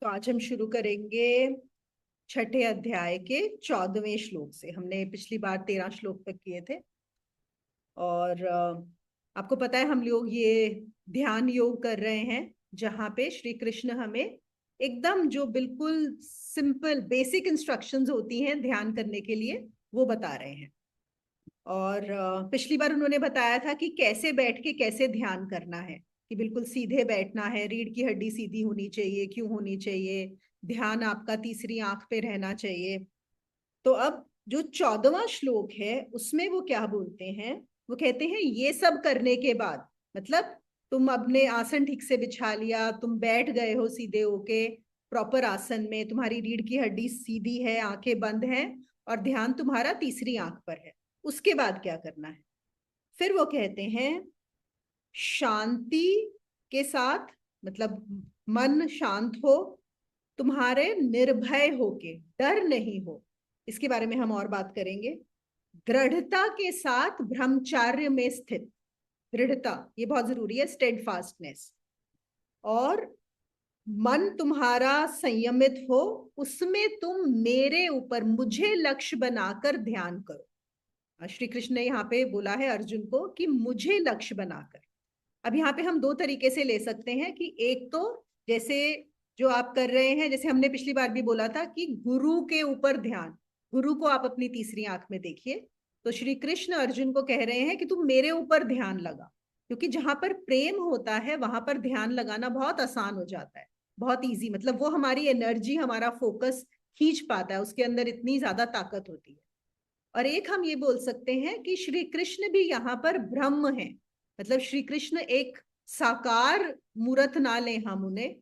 तो आज हम शुरू करेंगे छठे अध्याय के 14वें श्लोक से। हमने पिछली बार 13 श्लोक तक किए थे। और आपको पता है हम लोग ये ध्यान योग कर रहे हैं, जहाँ पे श्री कृष्ण हमें एकदम जो बिल्कुल सिंपल बेसिक इंस्ट्रक्शंस होती हैं ध्यान करने के लिए, वो बता रहे हैं। और पिछली बार उन्होंने बताया था कि कैसे बैठ के कैसे ध्यान करना है, कि बिल्कुल सीधे बैठना है, रीढ़ की हड्डी सीधी होनी चाहिए। क्यों होनी चाहिए? ध्यान आपका तीसरी आंख पे रहना चाहिए। तो अब जो 14वां श्लोक है उसमें वो क्या बोलते हैं? वो कहते हैं ये सब करने के बाद, मतलब तुम अपने आसन ठीक से बिछा लिया, तुम बैठ गए हो सीधे होके प्रॉपर आसन में, तुम्हारी रीढ़ की हड्डी सीधी है, आंखें बंद हैं और ध्यान तुम्हारा तीसरी आंख पर है। उसके बाद क्या करना है? फिर वो कहते हैं शांति के साथ, मतलब मन शांत हो, तुम्हारे निर्भय होके, डर नहीं हो। इसके बारे में हम और बात करेंगे। दृढ़ता के साथ ब्रह्मचार्य में स्थित, दृढ़ता ये बहुत जरूरी है, स्टेडफास्टनेस। और मन तुम्हारा संयमित हो, उसमें तुम मेरे ऊपर, मुझे लक्ष्य बनाकर ध्यान करो। श्री कृष्ण ने यहाँ पे बोला है अर्जुन को कि मुझे लक्ष्य बनाकर। अब यहाँ पे हम दो तरीके से ले सकते हैं कि एक तो जैसे जो आप कर रहे हैं, जैसे हमने पिछली बार भी बोला था कि गुरु के ऊपर ध्यान, गुरु को आप अपनी तीसरी आंख में देखिए। तो श्री कृष्ण अर्जुन को कह रहे हैं कि तुम मेरे ऊपर ध्यान लगा, क्योंकि जहां पर प्रेम होता है वहां पर ध्यान लगाना बहुत आसान हो जाता है, बहुत इजी। मतलब वो हमारी एनर्जी, हमारा फोकस खींच पाता है, उसके अंदर इतनी ज्यादा ताकत होती है। और एक हम ये बोल सकते हैं कि श्री कृष्ण भी यहाँ पर ब्रह्म है, मतलब श्री कृष्ण एक साकार मूर्त ना लें हम उन्हें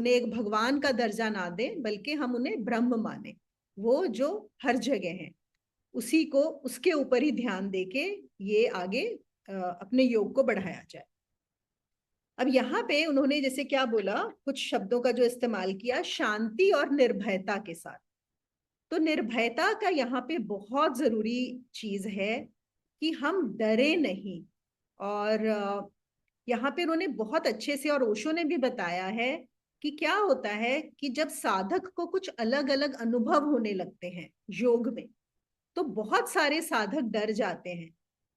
एक भगवान का दर्जा ना दें, बल्कि हम उन्हें ब्रह्म माने। वो जो हर जगह है, उसी को, उसके ऊपर ही ध्यान देके ये आगे अपने योग को बढ़ाया जाए। अब यहाँ पे उन्होंने जैसे क्या बोला, कुछ शब्दों का जो इस्तेमाल किया, शांति और निर्भयता के साथ। तो निर्भयता का यहाँ पे बहुत जरूरी चीज है कि हम डरे नहीं। और यहाँ पे उन्होंने बहुत अच्छे से, और ओशो ने भी बताया है कि क्या होता है कि जब साधक को कुछ अलग अलग अनुभव होने लगते हैं योग में, तो बहुत सारे साधक डर जाते हैं।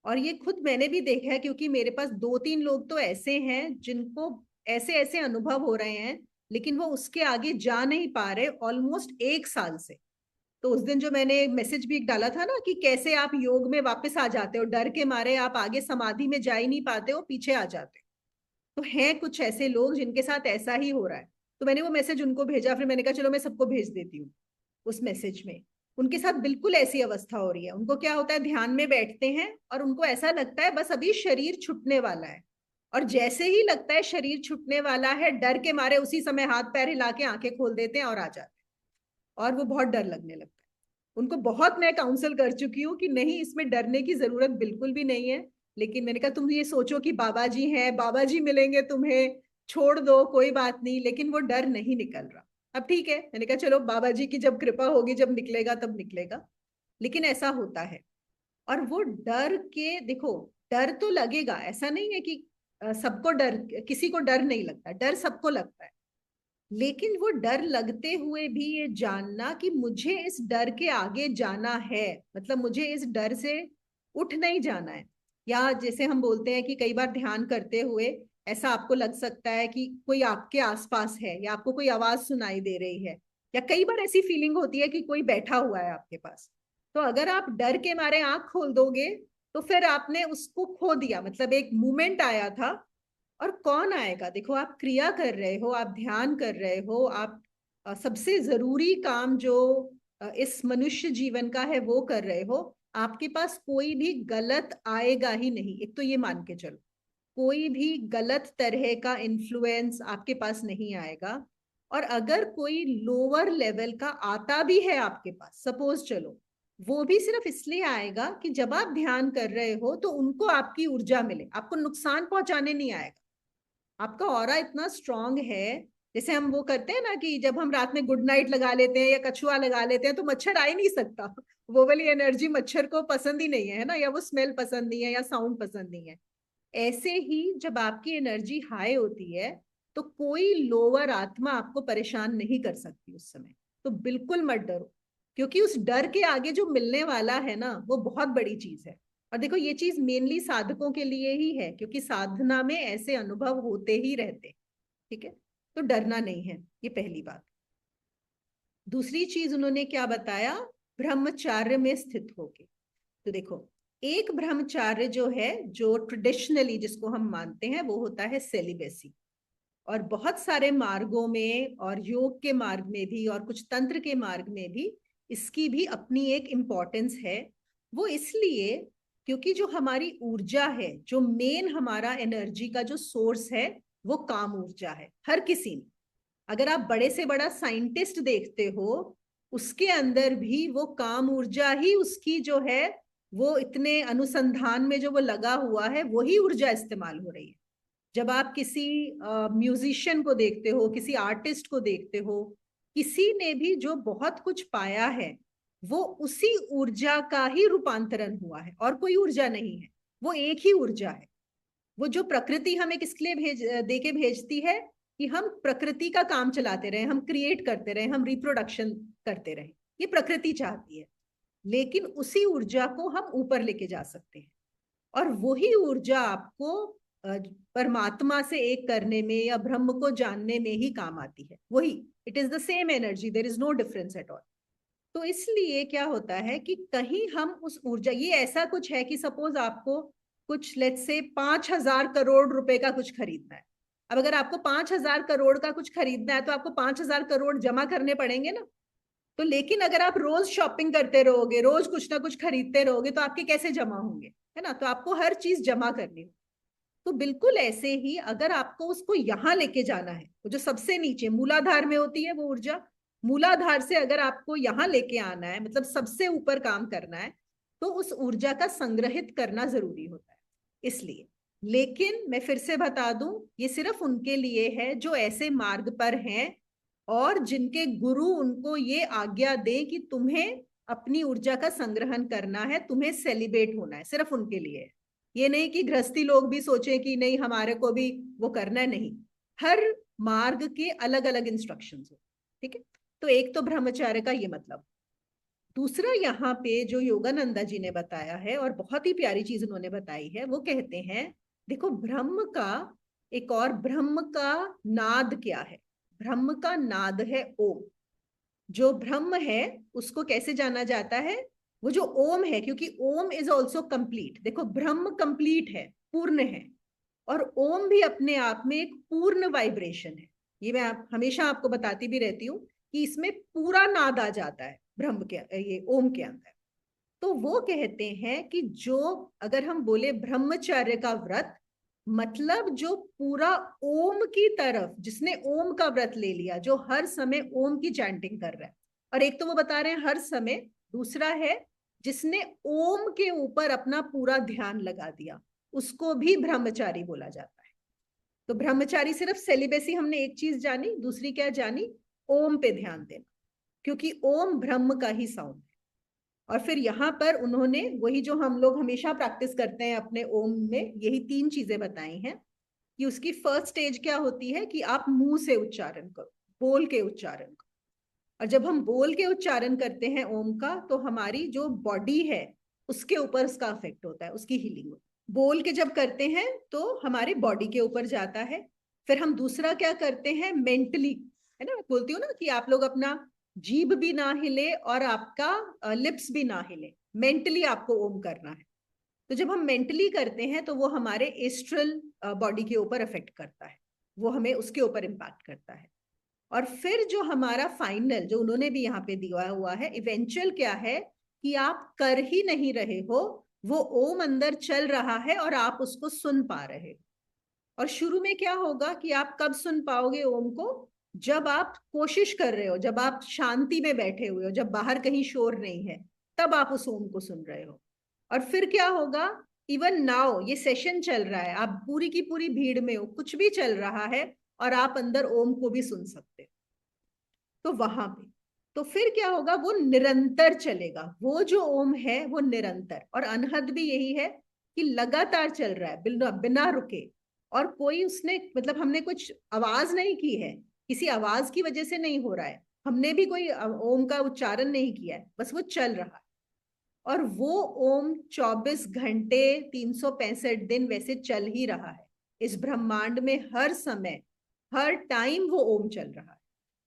और ये खुद मैंने भी देखा है, क्योंकि मेरे पास दो तीन लोग तो ऐसे हैं जिनको ऐसे ऐसे अनुभव हो रहे हैं, लेकिन वो उसके आगे जा नहीं पा रहे ऑलमोस्ट 1 साल से। तो उस दिन जो मैंने मैसेज भी एक डाला था ना कि कैसे आप योग में वापस आ जाते हो, डर के मारे आप आगे समाधि में जा ही नहीं पाते हो, पीछे आ जाते हो। तो हैं कुछ ऐसे लोग जिनके साथ ऐसा ही हो रहा है। तो मैंने वो मैसेज उनको भेजा, फिर मैंने कहा चलो मैं सबको भेज देती हूँ। उस मैसेज में उनके साथ बिल्कुल ऐसी अवस्था हो रही है। उनको क्या होता है, ध्यान में बैठते हैं और उनको ऐसा लगता है बस अभी शरीर छूटने वाला है, और जैसे ही लगता है शरीर छूटने वाला है, डर के मारे उसी समय हाथ पैर हिला के आंखें खोल देते हैं और आ जाते हैं। और वो बहुत डर लगने लगता है उनको। बहुत मैं काउंसल कर चुकी हूँ कि नहीं, इसमें डरने की जरूरत बिल्कुल भी नहीं है। लेकिन मैंने कहा तुम ये सोचो कि बाबा जी हैं, बाबा जी मिलेंगे तुम्हें, छोड़ दो, कोई बात नहीं। लेकिन वो डर नहीं निकल रहा। अब ठीक है, मैंने कहा चलो बाबा जी की जब कृपा होगी, जब निकलेगा तब निकलेगा। लेकिन ऐसा होता है। और वो डर के देखो, डर तो लगेगा, ऐसा नहीं है कि सबको डर, किसी को डर नहीं लगता, डर सबको लगता है। लेकिन वो डर लगते हुए भी ये जानना कि मुझे इस डर के आगे जाना है, मतलब मुझे इस डर से उठ नहीं जाना है। या जैसे हम बोलते हैं कि कई बार ध्यान करते हुए ऐसा आपको लग सकता है कि कोई आपके आसपास है, या आपको कोई आवाज सुनाई दे रही है, या कई बार ऐसी फीलिंग होती है कि कोई बैठा हुआ है आपके पास। तो अगर आप डर के मारे आंख खोल दोगे, तो फिर आपने उसको खो दिया। मतलब एक मूवमेंट आया था, और कौन आएगा? देखो, आप क्रिया कर रहे हो, आप ध्यान कर रहे हो, आप सबसे जरूरी काम जो इस मनुष्य जीवन का है वो कर रहे हो। आपके पास कोई भी गलत आएगा ही नहीं, एक तो ये मान के चलो। कोई भी गलत तरह का इन्फ्लुएंस आपके पास नहीं आएगा। और अगर कोई लोअर लेवल का आता भी है आपके पास, सपोज चलो, वो भी सिर्फ इसलिए आएगा कि जब आप ध्यान कर रहे हो तो उनको आपकी ऊर्जा मिले, आपको नुकसान पहुंचाने नहीं आएगा। आपका ऑरा इतना स्ट्रांग है। जैसे हम वो करते हैं ना कि जब हम रात में गुड नाइट लगा लेते हैं या कछुआ लगा लेते हैं, तो मच्छर आ ही नहीं सकता। वो वाली एनर्जी मच्छर को पसंद ही नहीं है ना, या वो स्मेल पसंद नहीं है, या साउंड पसंद नहीं है। ऐसे ही जब आपकी एनर्जी हाई होती है, तो कोई लोअर आत्मा आपको परेशान नहीं कर सकती उस समय। तो बिल्कुल मत डरो, क्योंकि उस डर के आगे जो मिलने वाला है ना, वो बहुत बड़ी चीज है। और देखो, ये चीज मेनली साधकों के लिए ही है, क्योंकि साधना में ऐसे अनुभव होते ही रहते। ठीक है, तो डरना नहीं है, ये पहली बात। दूसरी चीज उन्होंने क्या बताया, ब्रह्मचार्य में स्थित होके। तो देखो, एक ब्रह्मचार्य जो है, जो ट्रेडिशनली जिसको हम मानते हैं, वो होता है सेलिबेसी। और बहुत सारे मार्गों में, और योग के मार्ग में भी, और कुछ तंत्र के मार्ग में भी इसकी भी अपनी एक इम्पोर्टेंस है। वो इसलिए क्योंकि जो हमारी ऊर्जा है, जो मेन हमारा एनर्जी का जो सोर्स है, वो काम ऊर्जा है हर किसी में। अगर आप बड़े से बड़ा साइंटिस्ट देखते हो, उसके अंदर भी वो काम ऊर्जा ही उसकी जो है, वो इतने अनुसंधान में जो वो लगा हुआ है, वही ऊर्जा इस्तेमाल हो रही है। जब आप किसी म्यूजिशियन को देखते हो, किसी आर्टिस्ट को देखते हो, किसी ने भी जो बहुत कुछ पाया है, वो उसी ऊर्जा का ही रूपांतरण हुआ है, और कोई ऊर्जा नहीं है, वो एक ही ऊर्जा है। वो जो प्रकृति हमें किसके लिए दे के भेजती है, कि हम प्रकृति का काम चलाते रहे, हम क्रिएट करते रहे, हम रिप्रोडक्शन करते रहे, ये प्रकृति चाहती है। लेकिन उसी ऊर्जा को हम ऊपर लेके जा सकते हैं, और वही ऊर्जा आपको परमात्मा से एक करने में या ब्रह्म को जानने में ही काम आती है। वही, it is the same energy, there is no difference at all. तो इसलिए क्या होता है कि कहीं हम उस ऊर्जा, ये ऐसा कुछ है कि सपोज आपको कुछ, लेट्स से 5,000 करोड़ रुपए का कुछ खरीदना है। अब अगर आपको 5,000 करोड़ का कुछ खरीदना है, तो आपको 5,000 करोड़ जमा करने पड़ेंगे ना। तो लेकिन अगर आप रोज शॉपिंग करते रहोगे, रोज कुछ ना कुछ खरीदते रहोगे, तो आपके कैसे जमा होंगे, है ना। तो आपको हर चीज जमा करनी होगी। तो बिल्कुल ऐसे ही, अगर आपको उसको यहां लेके जाना है, तो जो सबसे नीचे मूलाधार में होती है वो ऊर्जा, मूलाधार से अगर आपको यहां लेके आना है, मतलब सबसे ऊपर काम करना है, तो उस ऊर्जा का संग्रहित करना जरूरी होता है। इसलिए, लेकिन मैं फिर से बता दूं, ये सिर्फ उनके लिए है जो ऐसे मार्ग पर हैं, और जिनके गुरु उनको ये आज्ञा दे कि तुम्हें अपनी ऊर्जा का संग्रहण करना है, तुम्हें सेलिब्रेट होना है, सिर्फ उनके लिए है। ये नहीं कि गृहस्थी लोग भी सोचे कि नहीं हमारे को भी वो करना है, नहीं। हर मार्ग के अलग अलग इंस्ट्रक्शंस हो। ठीक है, तो एक तो ब्रह्मचार्य का ये मतलब। दूसरा यहाँ पे जो योगानंदा जी ने बताया है, और बहुत ही प्यारी चीज उन्होंने बताई है, वो कहते हैं, देखो ब्रह्म का एक और, ब्रह्म का नाद क्या है। ब्रह्म का नाद है ओम। जो ब्रह्म है उसको कैसे जाना जाता है, वो जो ओम है, क्योंकि ओम इज ऑल्सो कंप्लीट। देखो, ब्रह्म कंप्लीट है, पूर्ण है, और ओम भी अपने आप में एक पूर्ण वाइब्रेशन है। ये मैं हमेशा आपको बताती भी रहती हूँ कि इसमें पूरा नाद आ जाता है ब्रह्म के, ये ओम के अंदर। तो वो कहते हैं कि जो, अगर हम बोले ब्रह्मचर्य का व्रत, मतलब जो पूरा ओम की तरफ, जिसने ओम का व्रत ले लिया, जो हर समय ओम की चैंटिंग कर रहा है। और एक तो वो बता रहे हैं हर समय, दूसरा है जिसने ओम के ऊपर अपना पूरा ध्यान लगा दिया, उसको भी ब्रह्मचारी बोला जाता है। तो ब्रह्मचारी, सिर्फ सेलिबेसी हमने एक चीज जानी, दूसरी क्या जानी, ओम पे ध्यान देना, क्योंकि ओम ब्रह्म का ही साउंड है। और फिर यहाँ पर उन्होंने वही जो हम लोग हमेशा प्रैक्टिस करते हैं अपने ओम में, यही 3 चीजें बताई हैं। कि उसकी फर्स्ट स्टेज क्या होती है, कि आप मुंह से उच्चारण करो, बोल के उच्चारण करो। और जब हम बोल के उच्चारण करते हैं ओम का, तो हमारी जो बॉडी है उसके ऊपर उसका अफेक्ट होता है, उसकी हीलिंग होती है। बोल के जब करते हैं तो हमारे बॉडी के ऊपर जाता है। फिर हम दूसरा क्या करते हैं, मेंटली, है ना, बोलती हूँ ना कि आप लोग अपना जीभ भी ना हिले और आपका लिप्स भी ना हिले, मेंटली आपको ओम करना है। तो जब हम मेंटली करते हैं, तो वो हमारे एस्ट्रल बॉडी के ऊपर अफेक्ट करता है, वो हमें उसके ऊपर इम्पैक्ट करता है। और फिर जो हमारा फाइनल, जो उन्होंने भी यहाँ पे दिया हुआ है, इवेंचुअल क्या है, कि आप कर ही नहीं रहे हो, वो ओम अंदर चल रहा है और आप उसको सुन पा रहे हो। और शुरू में क्या होगा कि आप कब सुन पाओगे ओम को, जब आप कोशिश कर रहे हो, जब आप शांति में बैठे हुए हो, जब बाहर कहीं शोर नहीं है, तब आप उस ओम को सुन रहे हो। और फिर क्या होगा, इवन नाउ ये सेशन चल रहा है, आप पूरी की पूरी भीड़ में हो, कुछ भी चल रहा है, और आप अंदर ओम को भी सुन सकते हो। तो वहां पे, तो फिर क्या होगा, वो निरंतर चलेगा, वो जो ओम है वो निरंतर, और अनहद भी यही है कि लगातार चल रहा है, बिना बिना रुके। और कोई उसने मतलब हमने कुछ आवाज नहीं की है, किसी आवाज की वजह से नहीं हो रहा है, हमने भी कोई ओम का उच्चारण नहीं किया है, बस वो चल रहा है। और वो ओम 24 घंटे 365 दिन वैसे चल ही रहा है इस ब्रह्मांड में, हर समय हर टाइम वो ओम चल रहा है।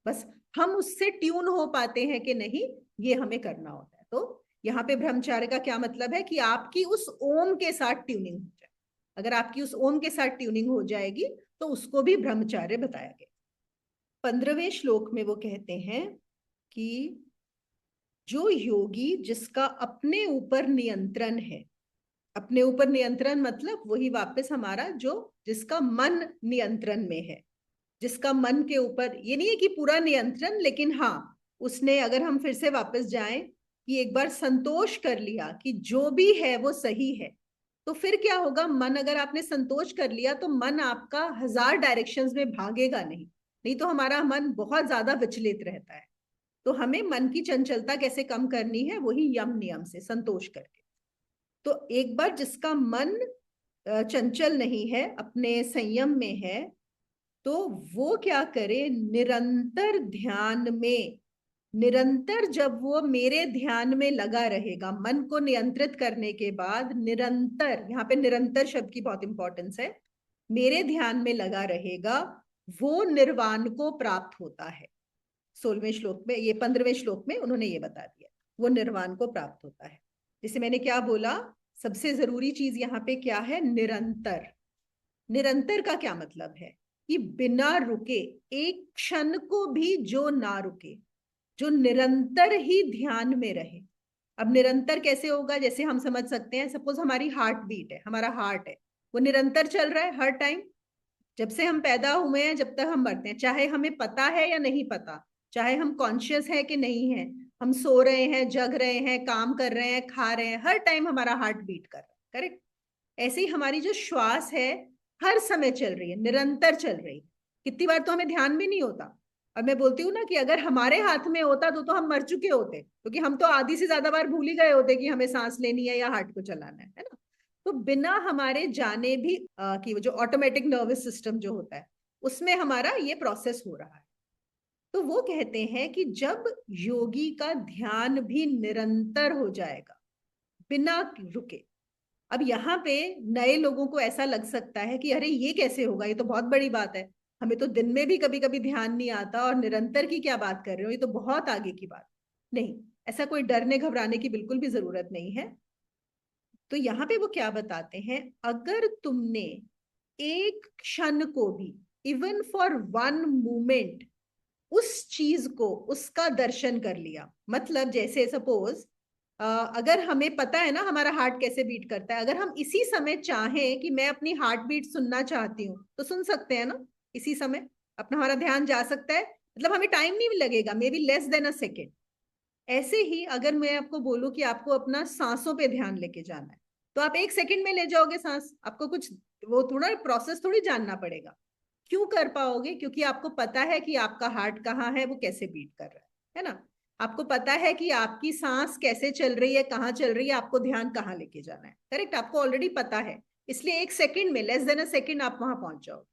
बस हम उससे ट्यून हो पाते हैं कि नहीं, ये हमें करना होता है। तो यहाँ पे ब्रह्मचार्य का क्या मतलब है कि आपकी उस ओम के साथ ट्यूनिंग हो जाए। अगर आपकी उस ओम के साथ ट्यूनिंग हो जाएगी तो उसको भी ब्रह्मचार्य बताया गया। 15वें श्लोक में वो कहते हैं कि जो योगी जिसका अपने ऊपर नियंत्रण है, अपने ऊपर नियंत्रण मतलब वही वापस हमारा जो जिसका मन नियंत्रण में है, जिसका मन के ऊपर, ये नहीं है कि पूरा नियंत्रण, लेकिन हाँ उसने, अगर हम फिर से वापस जाएं कि एक बार संतोष कर लिया कि जो भी है वो सही है, तो फिर क्या होगा, मन अगर आपने संतोष कर लिया तो मन आपका हजार डायरेक्शंस में भागेगा नहीं, नहीं तो हमारा मन बहुत ज्यादा विचलित रहता है। तो हमें मन की चंचलता कैसे कम करनी है, वही यम नियम से संतोष करके। तो एक बार जिसका मन चंचल नहीं है, अपने संयम में है, तो वो क्या करे, निरंतर ध्यान में, निरंतर जब वो मेरे ध्यान में लगा रहेगा, मन को नियंत्रित करने के बाद निरंतर, यहाँ पे निरंतर शब्द की बहुत इंपॉर्टेंस है, मेरे ध्यान में लगा रहेगा, वो निर्वाण को प्राप्त होता है। 16वें श्लोक में, ये 15वें श्लोक में उन्होंने ये बता दिया, वो निर्वाण को प्राप्त होता है। जैसे मैंने क्या बोला, सबसे जरूरी चीज यहाँ पे क्या है, निरंतर। निरंतर का क्या मतलब है कि बिना रुके, एक क्षण को भी जो ना रुके, जो निरंतर ही ध्यान में रहे। अब निरंतर कैसे होगा, जैसे हम समझ सकते हैं, सपोज हमारी हार्ट बीट है, हमारा हार्ट है, वो निरंतर चल रहा है हर टाइम, जब से हम पैदा हुए हैं जब तक हम मरते हैं, चाहे हमें पता है या नहीं पता, चाहे हम कॉन्शियस है कि नहीं है, हम सो रहे हैं, जग रहे हैं, काम कर रहे हैं, खा रहे हैं, हर टाइम हमारा हार्ट बीट कर रहा है, करेक्ट। ऐसे ही हमारी जो श्वास है हर समय चल रही है, निरंतर चल रही है। कितनी बार तो हमें ध्यान भी नहीं होता। और मैं बोलती हूँ ना कि अगर हमारे हाथ में होता तो हम मर चुके होते, क्योंकि हम तो आधी से ज्यादा बार भूल ही गए होते कि हमें सांस लेनी है या हार्ट को चलाना है ना। तो बिना हमारे जाने भी कि वो जो ऑटोमेटिक नर्वस सिस्टम जो होता है उसमें हमारा ये प्रोसेस हो रहा है। तो वो कहते हैं कि जब योगी का ध्यान भी निरंतर हो जाएगा बिना रुके। अब यहाँ पे नए लोगों को ऐसा लग सकता है कि अरे ये कैसे होगा, ये तो बहुत बड़ी बात है, हमें तो दिन में भी कभी कभी ध्यान नहीं आता और निरंतर की क्या बात कर रहे हो, ये तो बहुत आगे की बात। नहीं, ऐसा कोई डरने घबराने की बिल्कुल भी जरूरत नहीं है। तो यहाँ पे वो क्या बताते हैं, अगर तुमने एक क्षण को भी, इवन फॉर वन मोमेंट, उस चीज को, उसका दर्शन कर लिया, मतलब जैसे सपोज अगर हमें पता है ना हमारा हार्ट कैसे बीट करता है, अगर हम इसी समय चाहें कि मैं अपनी हार्ट बीट सुनना चाहती हूँ तो सुन सकते हैं ना, इसी समय अपना हमारा ध्यान जा सकता है, मतलब हमें टाइम नहीं लगेगा, may be less than a second. ऐसे ही अगर मैं आपको बोलूं कि आपको अपना सांसों पे ध्यान लेके जाना है, तो आप 1 सेकंड में ले जाओगे सांस, आपको कुछ वो थोड़ा प्रोसेस थोड़ी जानना पड़ेगा। क्यों कर पाओगे, क्योंकि आपको पता है कि आपका हार्ट कहाँ है, वो कैसे बीट कर रहा है ना। आपको पता है कि आपकी सांस कैसे चल रही है, कहाँ चल रही है, आपको ध्यान कहाँ लेके जाना है, करेक्ट, आपको ऑलरेडी पता है। इसलिए 1 सेकंड में, लेस देन अ सेकंड आप वहां पहुंच जाओ।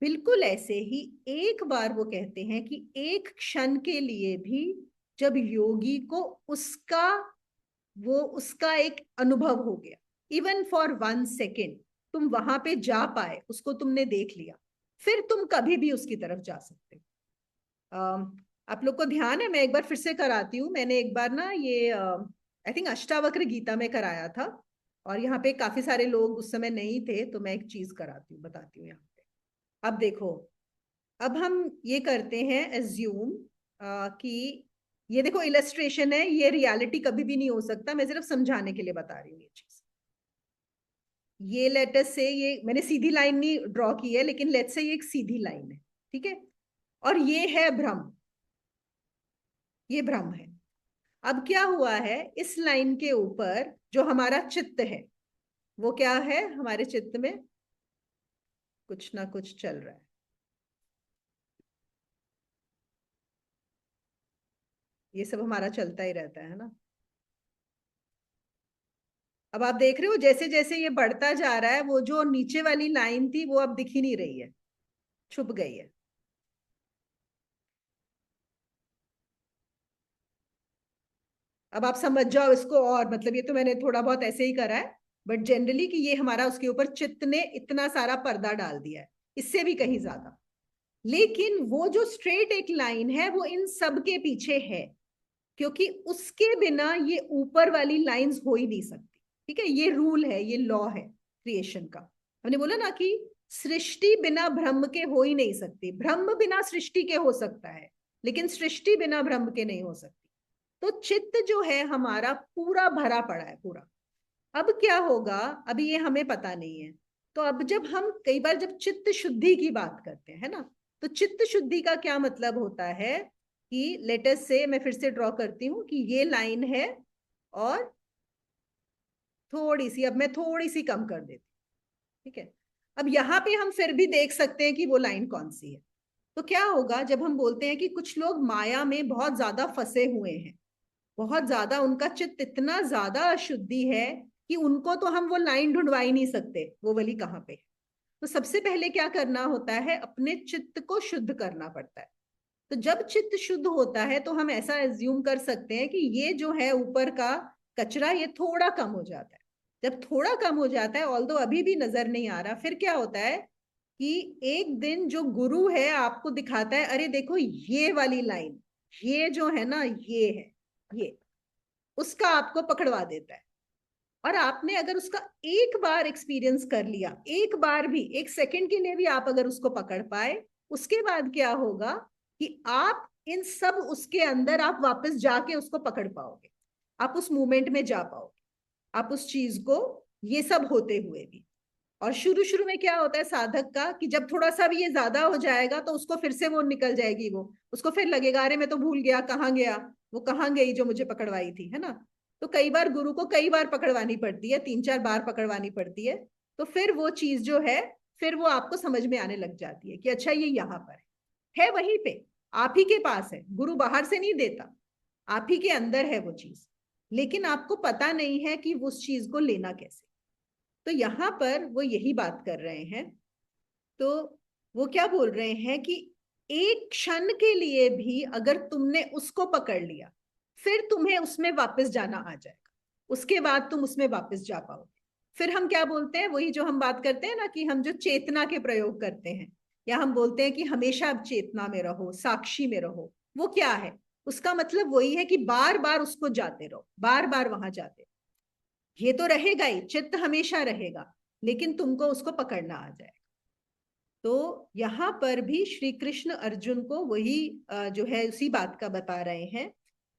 बिल्कुल ऐसे ही एक बार वो कहते हैं कि एक क्षण के लिए भी जब योगी को उसका, वो उसका एक अनुभव हो गया, इवन फॉर 1 सेकेंड, तुम वहां पे जा पाए, उसको तुमने देख लिया, फिर तुम कभी भी उसकी तरफ जा सकते हो। आप लोग को ध्यान है, मैं एक बार फिर से कराती हूँ, मैंने एक बार ना ये आई थिंक अष्टावक्र गीता में कराया था, और यहाँ पे काफी सारे लोग उस समय नहीं थे, तो मैं एक चीज कराती हूँ, बताती हूँ यहाँ पे। अब देखो, अब हम ये करते हैं एज्यूम कि ये देखो इलस्ट्रेशन है, ये रियलिटी कभी भी नहीं हो सकता, मैं सिर्फ समझाने के लिए बता रही हूँ ये चीज। ये लेटस से, ये मैंने सीधी लाइन नहीं ड्रॉ की है, लेकिन लेट से ये एक सीधी लाइन है, ठीक है, और ये है भ्रम, ये भ्रम है। अब क्या हुआ है, इस लाइन के ऊपर जो हमारा चित्त है, वो क्या है, हमारे चित्त में कुछ ना कुछ चल रहा है। ये सब हमारा चलता ही रहता है ना। अब आप देख रहे हो जैसे जैसे ये बढ़ता जा रहा है, वो जो नीचे वाली लाइन थी वो अब दिख ही नहीं रही है, छुप गई है। अब आप समझ जाओ इसको, और मतलब ये तो मैंने थोड़ा बहुत ऐसे ही करा है, बट जनरली कि ये हमारा उसके ऊपर चित्त ने इतना सारा पर्दा डाल दिया है, इससे भी कहीं ज्यादा। लेकिन वो जो स्ट्रेट एक लाइन है वो इन सब के पीछे है, क्योंकि उसके बिना ये ऊपर वाली लाइंस हो ही नहीं सकती। ठीक है, ये रूल है, ये लॉ है क्रिएशन का। हमने बोला ना कि सृष्टि बिना ब्रह्म के हो ही नहीं सकती, ब्रह्म बिना सृष्टि के हो सकता है, लेकिन सृष्टि बिना ब्रह्म के नहीं हो सकती। तो चित्त जो है हमारा पूरा भरा पड़ा है पूरा। अब क्या होगा, अभी ये हमें पता नहीं है। तो अब जब हम कई बार जब चित्त शुद्धि की बात करते हैं ना, तो चित्त शुद्धि का क्या मतलब होता है कि लेट अस से, मैं फिर से ड्रॉ करती हूँ कि ये लाइन है और थोड़ी सी, अब मैं थोड़ी सी कम कर देती हूँ। ठीक है, अब यहाँ पे हम फिर भी देख सकते हैं कि वो लाइन कौन सी है। तो क्या होगा जब हम बोलते हैं कि कुछ लोग माया में बहुत ज्यादा फंसे हुए हैं, बहुत ज्यादा उनका चित्त इतना ज्यादा अशुद्धि है कि उनको तो हम वो लाइन ढूंढवा ही नहीं सकते वो वाली कहाँ पे। तो सबसे पहले क्या करना होता है, अपने चित्त को शुद्ध करना पड़ता है। तो जब चित्त शुद्ध होता है तो हम ऐसा एज्यूम कर सकते हैं कि ये जो है ऊपर का कचरा ये थोड़ा कम हो जाता है। जब थोड़ा कम हो जाता है, ऑल्दो अभी भी नजर नहीं आ रहा, फिर क्या होता है कि एक दिन जो गुरु है आपको दिखाता है, अरे देखो ये वाली लाइन, ये जो है ना ये है, ये उसका आपको पकड़वा देता है। और आपने अगर उसका एक बार एक्सपीरियंस कर लिया, एक बार भी, एक सेकंड के लिए भी आप अगर उसको पकड़ पाए, उसके बाद क्या होगा कि आप इन सब उसके अंदर आप वापस जाके उसको पकड़ पाओगे, आप उस मोमेंट में जा पाओगे, आप उस चीज को, ये सब होते हुए भी। और शुरू शुरू में क्या होता है साधक का कि जब थोड़ा सा भी ये ज्यादा हो जाएगा तो उसको फिर से वो निकल जाएगी, वो उसको फिर लगेगा अरे मैं तो भूल गया, कहाँ गया, वो कहाँ गई जो मुझे पकड़वाई थी, है ना। तो कई बार गुरु को कई बार पकड़वानी पड़ती है, 3-4 बार पकड़वानी पड़ती है। तो फिर वो चीज जो है, फिर वो आपको समझ में आने लग जाती है कि अच्छा ये यहाँ पर है वहीं पे, आप ही के पास है, गुरु बाहर से नहीं देता, आप ही के अंदर है वो चीज। लेकिन आपको पता नहीं है कि उस चीज को लेना कैसे। तो यहां पर वो यही बात कर रहे हैं। तो वो क्या बोल रहे हैं कि एक क्षण के लिए भी अगर तुमने उसको पकड़ लिया, फिर तुम्हें उसमें वापस जाना आ जाएगा, उसके बाद तुम उसमें वापस जा पाओगे। फिर हम क्या बोलते हैं, वही जो हम बात करते हैं ना कि हम जो चेतना के प्रयोग करते हैं, या हम बोलते हैं कि हमेशा अब चेतना में रहो, साक्षी में रहो। वो क्या है, उसका मतलब वही है कि बार बार उसको जाते रहो, बार बार वहां जाते रहो। ये तो रहेगा ही, चित्त हमेशा रहेगा, लेकिन तुमको उसको पकड़ना आ जाए। तो यहाँ पर भी श्री कृष्ण अर्जुन को वही जो है उसी बात का बता रहे हैं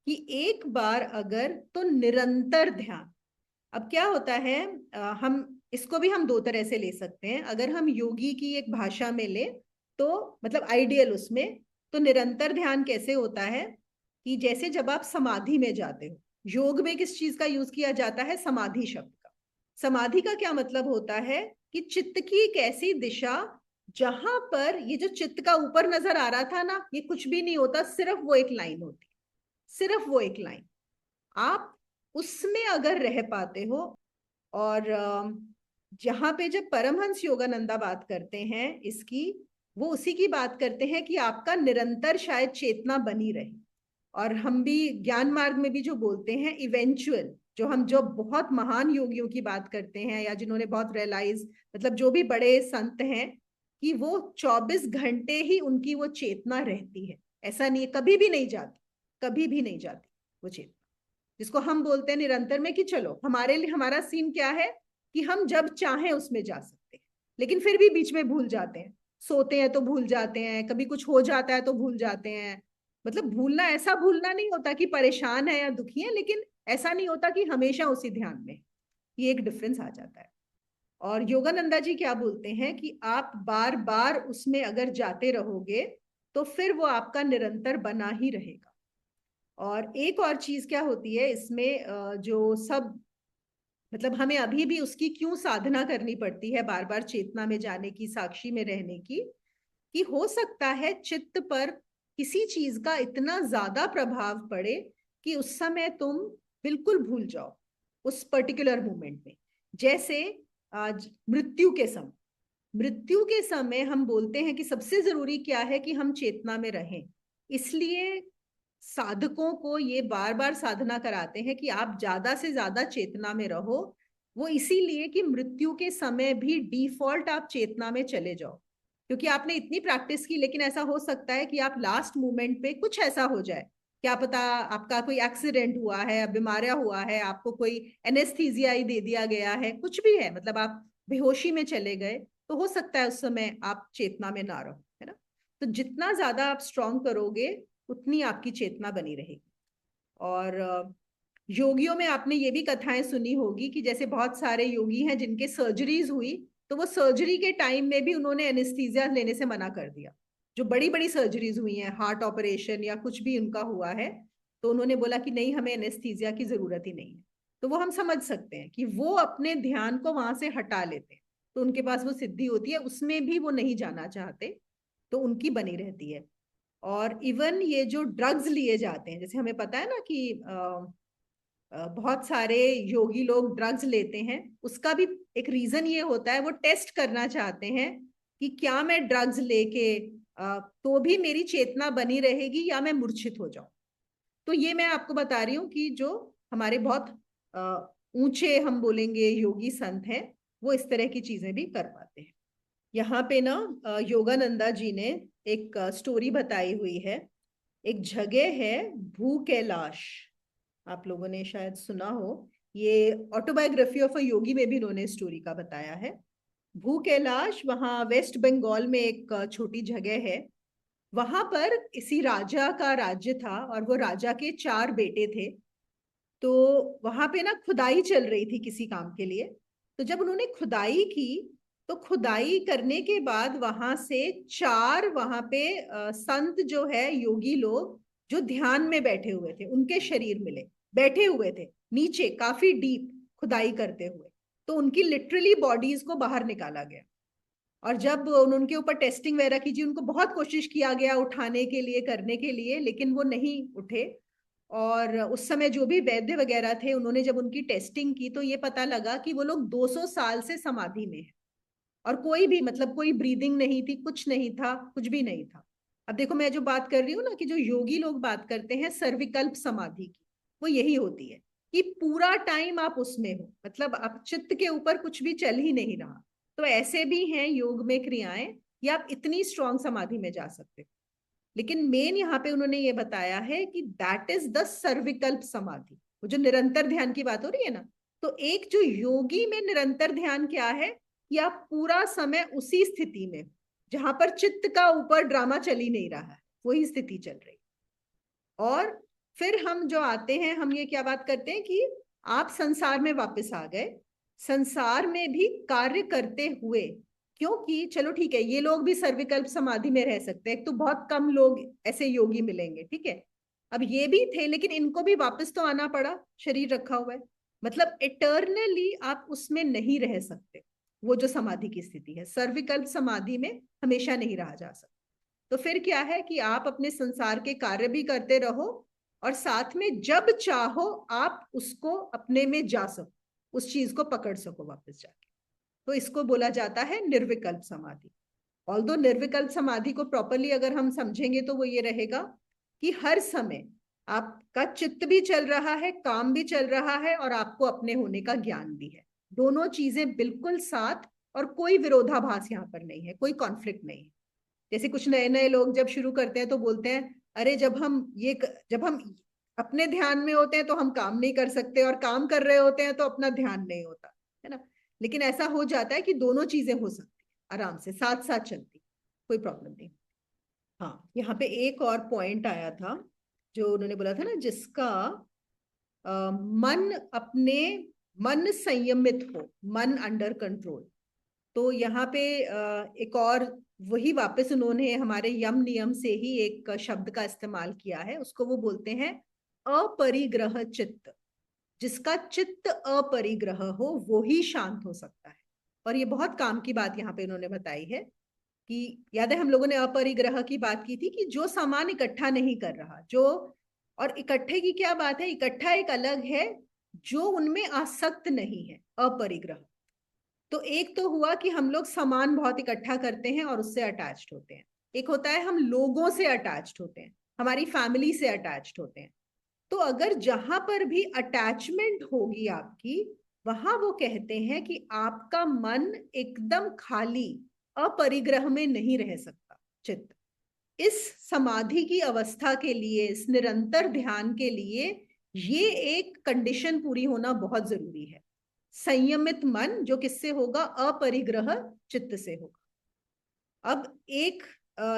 कि एक बार अगर तो निरंतर ध्यान। अब क्या होता है, हम इसको भी हम दो तरह से ले सकते हैं। अगर हम योगी की एक भाषा में ले, तो मतलब आइडियल उसमें, तो निरंतर ध्यान कैसे होता है कि जैसे जब आप समाधि में जाते हो, योग में किस चीज का यूज किया जाता है, समाधि शब्द का। समाधि का क्या मतलब होता है कि चित्त की एक ऐसी दिशा जहां पर ये जो चित्त का ऊपर नजर आ रहा था ना, ये कुछ भी नहीं होता, सिर्फ वो एक लाइन होती, सिर्फ वो एक लाइन। आप उसमें अगर रह पाते हो, और जहां पे जब परमहंस योगानंदा बात करते हैं इसकी, वो उसी की बात करते हैं कि आपका निरंतर शायद चेतना बनी रहे। और हम भी ज्ञान मार्ग में भी जो बोलते हैं इवेंचुअल, जो हम जो बहुत महान योगियों की बात करते हैं या जिन्होंने बहुत रियलाइज, मतलब जो भी बड़े संत हैं, कि वो 24 घंटे ही उनकी वो चेतना रहती है, ऐसा नहीं है, कभी भी नहीं जाती, कभी भी नहीं जाती वो चेतना। जिसको हम बोलते हैं निरंतर में कि चलो हमारे लिए हमारा सीन क्या है कि हम जब चाहें उसमें जा सकते हैं, लेकिन फिर भी बीच में भूल जाते हैं, सोते हैं तो भूल जाते हैं, कभी कुछ हो जाता है तो भूल जाते हैं। मतलब भूलना, ऐसा भूलना नहीं होता कि परेशान है या दुखी है, लेकिन ऐसा नहीं होता कि हमेशा उसी ध्यान में। ये एक डिफरेंस आ जाता है। और योगानंदा जी क्या बोलते हैं कि आप बार बार उसमें अगर जाते रहोगे तो फिर वो आपका निरंतर बना ही रहेगा। और एक और चीज क्या होती है इसमें, जो सब, मतलब हमें अभी भी उसकी क्यों साधना करनी पड़ती है, बार बार चेतना में जाने की, साक्षी में रहने की, कि हो सकता है चित्त पर किसी चीज का इतना ज्यादा प्रभाव पड़े कि उस समय तुम बिल्कुल भूल जाओ, उस पर्टिकुलर मोमेंट में। जैसे आज मृत्यु के समय हम बोलते हैं कि सबसे जरूरी क्या है कि हम चेतना में रहें। इसलिए साधकों को ये बार बार साधना कराते हैं कि आप ज्यादा से ज्यादा चेतना में रहो। वो इसीलिए कि मृत्यु के समय भी डिफॉल्ट आप चेतना में चले जाओ, क्योंकि आपने इतनी प्रैक्टिस की, लेकिन ऐसा हो सकता है कि आप लास्ट मोमेंट पे कुछ ऐसा हो जाए, क्या पता आपका कोई एक्सीडेंट हुआ है, बीमारियां हुआ है, आपको कोई एनेस्थीसिया ही दे दिया गया है, कुछ भी है, मतलब आप बेहोशी में चले गए, तो हो सकता है उस समय आप चेतना में ना रहो, है ना। तो जितना ज्यादा आप स्ट्रांग करोगे उतनी आपकी चेतना बनी रहेगी। और योगियों में आपने ये भी कथाएं सुनी होगी कि जैसे बहुत सारे योगी हैं जिनके सर्जरीज हुई, तो वो सर्जरी के टाइम में भी उन्होंने एनेस्थीसिया लेने से मना कर दिया। जो बड़ी बड़ी सर्जरीज हुई हैं, हार्ट ऑपरेशन या कुछ भी उनका हुआ है, तो उन्होंने बोला कि नहीं, हमें एनेस्थीसिया की जरूरत ही नहीं है। तो वो हम समझ सकते हैं कि वो अपने ध्यान को वहां से हटा लेते हैं, तो उनके पास वो सिद्धि होती है, उसमें भी वो नहीं जाना चाहते, तो उनकी बनी रहती है। और इवन ये जो ड्रग्स लिए जाते हैं, जैसे हमें पता है ना कि बहुत सारे योगी लोग ड्रग्स लेते हैं, उसका भी एक रीजन ये होता है, वो टेस्ट करना चाहते हैं कि क्या मैं ड्रग्स लेके तो भी मेरी चेतना बनी रहेगी या मैं मूर्छित हो जाऊं। तो ये मैं आपको बता रही हूँ कि जो हमारे बहुत ऊंचे हम बोलेंगे योगी संत हैं, वो इस तरह की चीजें भी कर पाते हैं। यहाँ पे ना योगानंदा जी ने एक स्टोरी बताई हुई है। एक जगह है भू कैलाश, आप लोगों ने शायद सुना हो। ये ऑटोबायोग्राफी ऑफ अ योगी में भी इन्होंने स्टोरी का बताया है। भू कैलाश वहाँ वेस्ट बंगाल में एक छोटी जगह है। वहां पर किसी राजा का राज्य था और वो राजा के 4 बेटे थे। तो वहां पे ना खुदाई चल रही थी किसी काम के लिए। तो जब उन्होंने खुदाई की, तो खुदाई करने के बाद वहां से 4 वहां पे संत जो है, योगी लोग जो ध्यान में बैठे हुए थे, उनके शरीर मिले, बैठे हुए थे नीचे काफी डीप खुदाई करते हुए। तो उनकी लिटरली बॉडीज को बाहर निकाला गया। और जब उनके ऊपर टेस्टिंग वगैरह कीजिए, उनको बहुत कोशिश किया गया उठाने के लिए, करने के लिए, लेकिन वो नहीं उठे। और उस समय जो भी वैद्य वगैरह थे, उन्होंने जब उनकी टेस्टिंग की तो ये पता लगा कि वो लोग 200 साल से समाधि में है, और कोई भी मतलब कोई ब्रीदिंग नहीं थी, कुछ नहीं था, कुछ भी नहीं था। अब देखो, मैं जो बात कर रही हूँ ना कि जो योगी लोग बात करते हैं सर्विकल्प समाधि की, वो यही होती है कि पूरा टाइम आप उसमें हो, मतलब आप चित्त के ऊपर कुछ भी चल ही नहीं रहा। तो ऐसे भी हैं योग में क्रियाएं, या आप इतनी स्ट्रॉन्ग समाधि में जा सकते हो। लेकिन मेन यहाँ पे उन्होंने ये बताया है कि दैट इज द सर्विकल्प समाधि, वो जो निरंतर ध्यान की बात हो रही है ना। तो एक जो योगी में निरंतर ध्यान क्या है, कि आप पूरा समय उसी स्थिति में, जहां पर चित्त का ऊपर ड्रामा चल ही नहीं रहा है, वही स्थिति चल रही। और फिर हम जो आते हैं, हम ये क्या बात करते हैं कि आप संसार में वापस आ गए, संसार में भी कार्य करते हुए। क्योंकि चलो ठीक है, ये लोग भी सर्विकल्प समाधि में रह सकते हैं, तो बहुत कम लोग ऐसे योगी मिलेंगे, ठीक है। अब ये भी थे, लेकिन इनको भी वापस तो आना पड़ा, शरीर रखा हुआ है, मतलब इटर्नली आप उसमें नहीं रह सकते। वो जो समाधि की स्थिति है, सर्विकल्प समाधि में हमेशा नहीं रहा जा सकता। तो फिर क्या है कि आप अपने संसार के कार्य भी करते रहो, और साथ में जब चाहो आप उसको अपने में जा सको, उस चीज को पकड़ सको वापस जाके। तो इसको बोला जाता है निर्विकल्प समाधि। ऑल्दो निर्विकल्प समाधि को प्रॉपरली अगर हम समझेंगे तो वो ये रहेगा कि हर समय आपका चित्त भी चल रहा है, काम भी चल रहा है, और आपको अपने होने का ज्ञान भी है। दोनों चीजें बिल्कुल साथ, और कोई विरोधाभास यहाँ पर नहीं है, कोई कॉन्फ्लिक्ट नहीं है। जैसे कुछ नए नए लोग जब शुरू करते हैं तो बोलते हैं, अरे जब हम अपने ध्यान में होते हैं तो हम काम नहीं कर सकते, और काम कर रहे होते हैं तो अपना ध्यान नहीं होता, है ना। लेकिन ऐसा हो जाता है कि दोनों चीजें हो सकती है आराम से, साथ साथ चलती, कोई प्रॉब्लम नहीं। हाँ, यहाँ पे एक और पॉइंट आया था, जो उन्होंने बोला था ना, जिसका मन अपने मन संयमित हो, मन अंडर कंट्रोल। तो यहाँ पे एक और वही वापस उन्होंने हमारे यम नियम से ही एक शब्द का इस्तेमाल किया है, उसको वो बोलते हैं अपरिग्रह चित्त। जिसका चित्त अपरिग्रह हो वो ही शांत हो सकता है। और ये बहुत काम की बात यहाँ पे उन्होंने बताई है कि याद है हम लोगों ने अपरिग्रह की बात की थी, कि जो सामान इकट्ठा नहीं कर रहा, जो, और इकट्ठे की क्या बात है, इकट्ठा एक अलग है, जो उनमें आसक्त नहीं है, अपरिग्रह। तो एक तो हुआ कि हम लोग सामान बहुत इकट्ठा करते हैं और उससे अटैच्ड होते हैं। एक होता है हम लोगों से अटैच्ड होते हैं, हमारी फैमिली से अटैच्ड होते हैं। तो अगर जहां पर भी अटैचमेंट होगी आपकी, वहां वो कहते हैं कि आपका मन एकदम खाली, अपरिग्रह में नहीं रह सकता चित्त। इस समाधि की अवस्था के लिए, इस निरंतर ध्यान के लिए, ये एक कंडीशन पूरी होना बहुत जरूरी है। संयमित मन जो किससे होगा? अपरिग्रह चित्त से होगा। अब एक